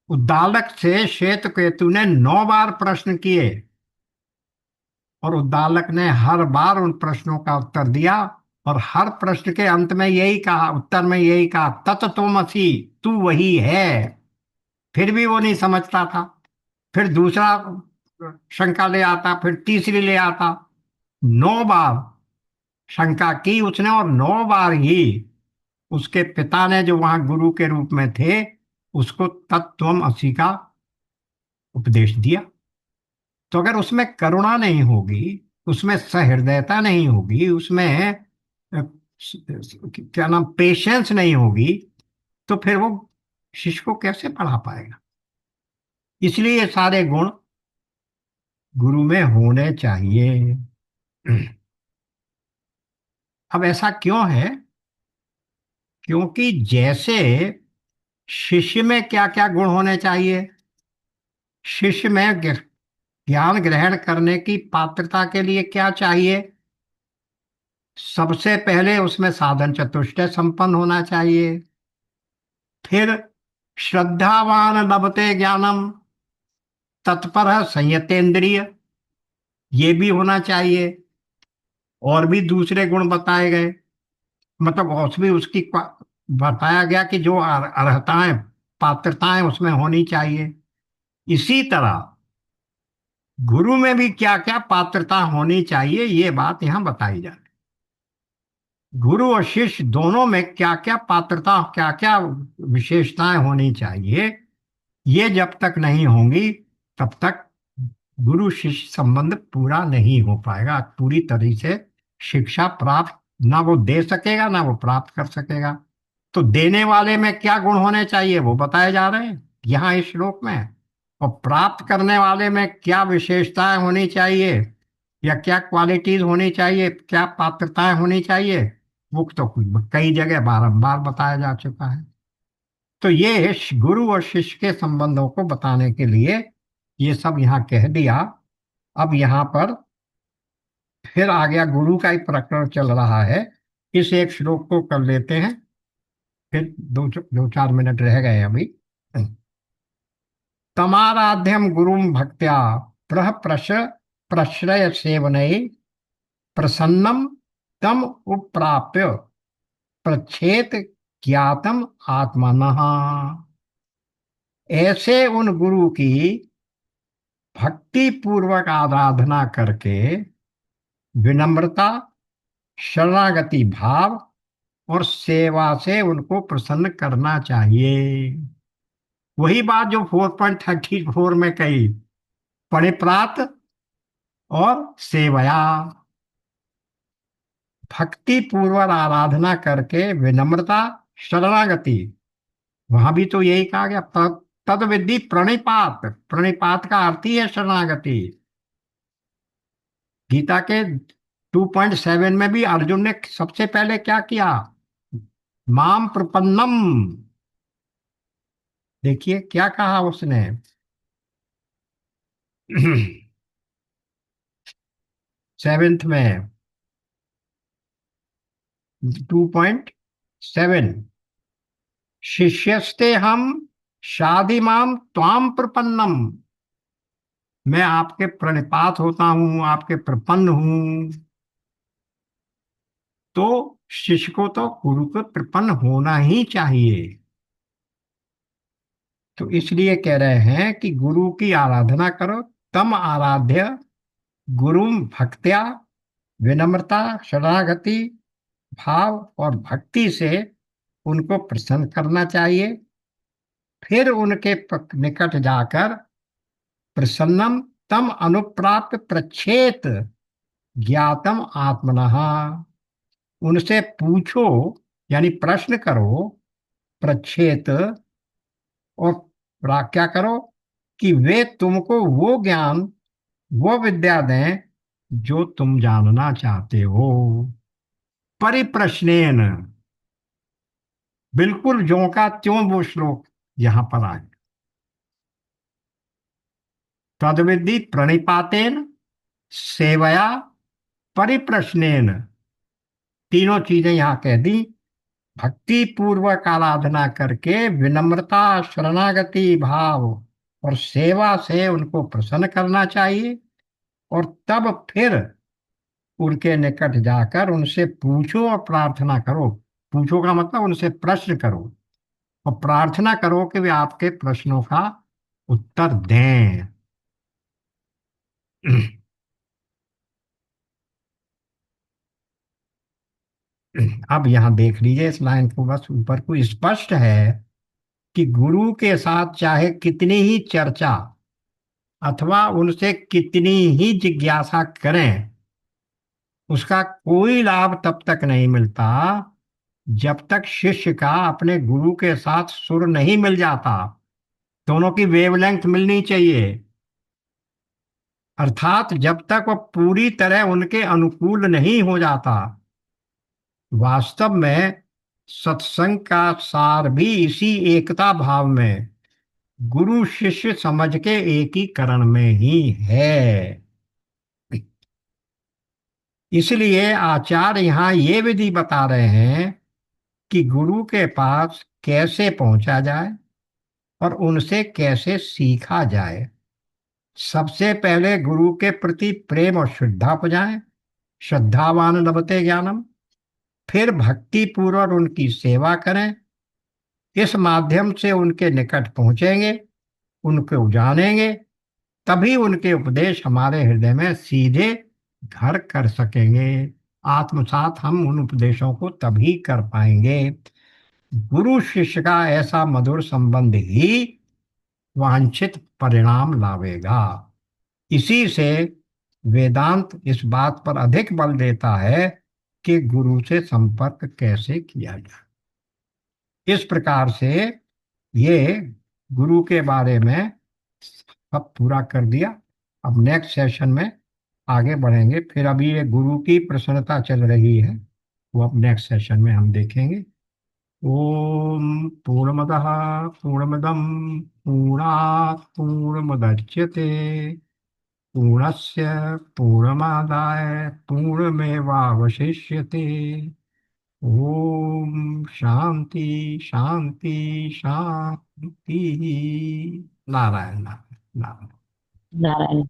उद्दालक से श्वेत केतु ने 9 बार प्रश्न किए, और उद्दालक ने हर बार उन प्रश्नों का उत्तर दिया, और हर प्रश्न के अंत में यही कहा, उत्तर में यही कहा, तत्त्वमसि, तू वही है। फिर भी वो नहीं समझता था। फिर दूसरा शंका ले आता, फिर तीसरी ले आता। 9 बार शंका की उसने, और 9 बार ही उसके पिता ने, जो वहां गुरु के रूप में थे, उसको तत्त्वमसि का उपदेश दिया। तो अगर उसमें करुणा नहीं होगी, उसमें सहृदयता नहीं होगी, उसमें क्या नाम, पेशेंस नहीं होगी, तो फिर वो शिष्य को कैसे पढ़ा पाएगा। इसलिए ये सारे गुण गुरु में होने चाहिए। अब ऐसा क्यों है? क्योंकि जैसे शिष्य में क्या क्या गुण होने चाहिए, शिष्य में ज्ञान ग्रहण करने की पात्रता के लिए क्या चाहिए, सबसे पहले उसमें साधन चतुष्टय संपन्न होना चाहिए। फिर श्रद्धावान लभते ज्ञानम, तत्पर संयतेंद्रिय, ये भी होना चाहिए। और भी दूसरे गुण बताए गए, मतलब और भी उसकी बताया गया कि जो अर्हताएं, पात्रताएं उसमें होनी चाहिए। इसी तरह गुरु में भी क्या क्या पात्रता होनी चाहिए, ये बात यहां बताई जा रही। गुरु और शिष्य दोनों में क्या क्या पात्रता, क्या क्या विशेषताएं होनी चाहिए, ये जब तक नहीं होंगी, तब तक गुरु शिष्य संबंध पूरा नहीं हो पाएगा। पूरी तरह से शिक्षा प्राप्त ना वो दे सकेगा, ना वो प्राप्त कर सकेगा। तो देने वाले में क्या गुण होने चाहिए वो बताए जा रहे हैं यहाँ इस श्लोक में। और प्राप्त करने वाले में क्या विशेषताएं होनी चाहिए, या क्या क्वालिटीज होनी चाहिए, क्या पात्रताएं होनी चाहिए, वो तो कई जगह बारंबार बताया जा चुका है। तो ये गुरु और शिष्य के संबंधों को बताने के लिए ये सब यहाँ कह दिया। अब यहाँ पर फिर आ गया, गुरु का ही प्रकरण चल रहा है। इस एक श्लोक को कर लेते हैं, फिर दो दो चार मिनट रह गए अभी। तमाराध्यम गुरुम भक्त्या प्रह प्रश्रय सेवनये प्रसन्नम तम उप्राप्य प्रच्छेद ज्ञातम आत्मनः। ऐसे उन गुरु की भक्ति पूर्वक आराधना करके विनम्रता, शरणागति भाव और सेवा से उनको प्रसन्न करना चाहिए। वही बात जो 4.34 में कही, परिप्रात और सेवया, भक्ति पूर्वक आराधना करके विनम्रता, शरणागति, वहां भी तो यही कहा गया, तद विधि प्रणिपात। प्रणिपात का अर्थ ही है शरणागति। गीता के 2.7 में भी अर्जुन ने सबसे पहले क्या किया, माम प्रपन्नम। देखिए क्या कहा उसने। 7th में 2.7, शिष्यस्ते हम शादी माम त्वाम प्रपन्नम, मैं आपके प्रणिपात होता हूं, आपके प्रपन्न हूं। तो शिष्य को तो गुरु को प्रपन्न होना ही चाहिए। तो इसलिए कह रहे हैं कि गुरु की आराधना करो, तम आराध्य गुरुम भक्त्या, विनम्रता, शरणागति भाव और भक्ति से उनको प्रसन्न करना चाहिए। फिर उनके निकट जाकर प्रसन्नम तम अनुप्राप्य प्रच्छेत ज्ञातम आत्मनः। उनसे पूछो, यानी प्रश्न करो, प्रच्छेत, और क्या करो कि वे तुमको वो ज्ञान, वो विद्या दें जो तुम जानना चाहते हो। परिप्रश्नेन, बिल्कुल ज्यों का त्यों वो श्लोक यहां पर आए। तद्विद्धि प्रणिपातेन, सेवया, परिप्रश्नेन, तीनों चीजें यहां कह दी। भक्ति पूर्वक आराधना करके विनम्रता, शरणागति भाव और सेवा से उनको प्रसन्न करना चाहिए। और तब फिर उनके निकट जाकर उनसे पूछो और प्रार्थना करो। पूछो का मतलब उनसे प्रश्न करो, और प्रार्थना करो कि वे आपके प्रश्नों का उत्तर दें। अब यहां देख लीजिए इस लाइन को, बस ऊपर को स्पष्ट है कि गुरु के साथ चाहे कितनी ही चर्चा अथवा उनसे कितनी ही जिज्ञासा करें, उसका कोई लाभ तब तक नहीं मिलता जब तक शिष्य का अपने गुरु के साथ सुर नहीं मिल जाता। दोनों की वेवलेंथ मिलनी चाहिए, अर्थात जब तक वह पूरी तरह उनके अनुकूल नहीं हो जाता। वास्तव में सत्संग का सार भी इसी एकता भाव में, गुरु शिष्य समझ के एकीकरण में ही है। इसलिए आचार्य यहाँ ये विधि बता रहे हैं कि गुरु के पास कैसे पहुंचा जाए और उनसे कैसे सीखा जाए। सबसे पहले गुरु के प्रति प्रेम और श्रद्धा उपजाएं, श्रद्धावान लभते ज्ञानम। फिर भक्ति पूर्वक उनकी सेवा करें। इस माध्यम से उनके निकट पहुंचेंगे, उनको जानेंगे, तभी उनके उपदेश हमारे हृदय में सीधे घर कर सकेंगे। आत्मसात हम उन उपदेशों को तभी कर पाएंगे। गुरु शिष्य का ऐसा मधुर संबंध ही वांछित परिणाम लावेगा। इसी से वेदांत इस बात पर अधिक बल देता है कि गुरु से संपर्क कैसे किया जाए। इस प्रकार से ये गुरु के बारे में सब पूरा कर दिया। अब नेक्स्ट सेशन में आगे बढ़ेंगे। फिर अभी ये गुरु की प्रसन्नता चल रही है, वो अब नेक्स्ट सेशन में हम देखेंगे। ओम पूर्णमदः पूर्णमिदं पूर्णात् पूर्णमुदच्यते पूर्णस्य पूर्णमादाय पूर्णमेवावशिष्यते। ओम शांति शांति शांति। नारायण नारायण नारायण।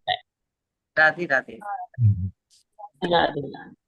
राधे राधे। नारायण। राधे राधे।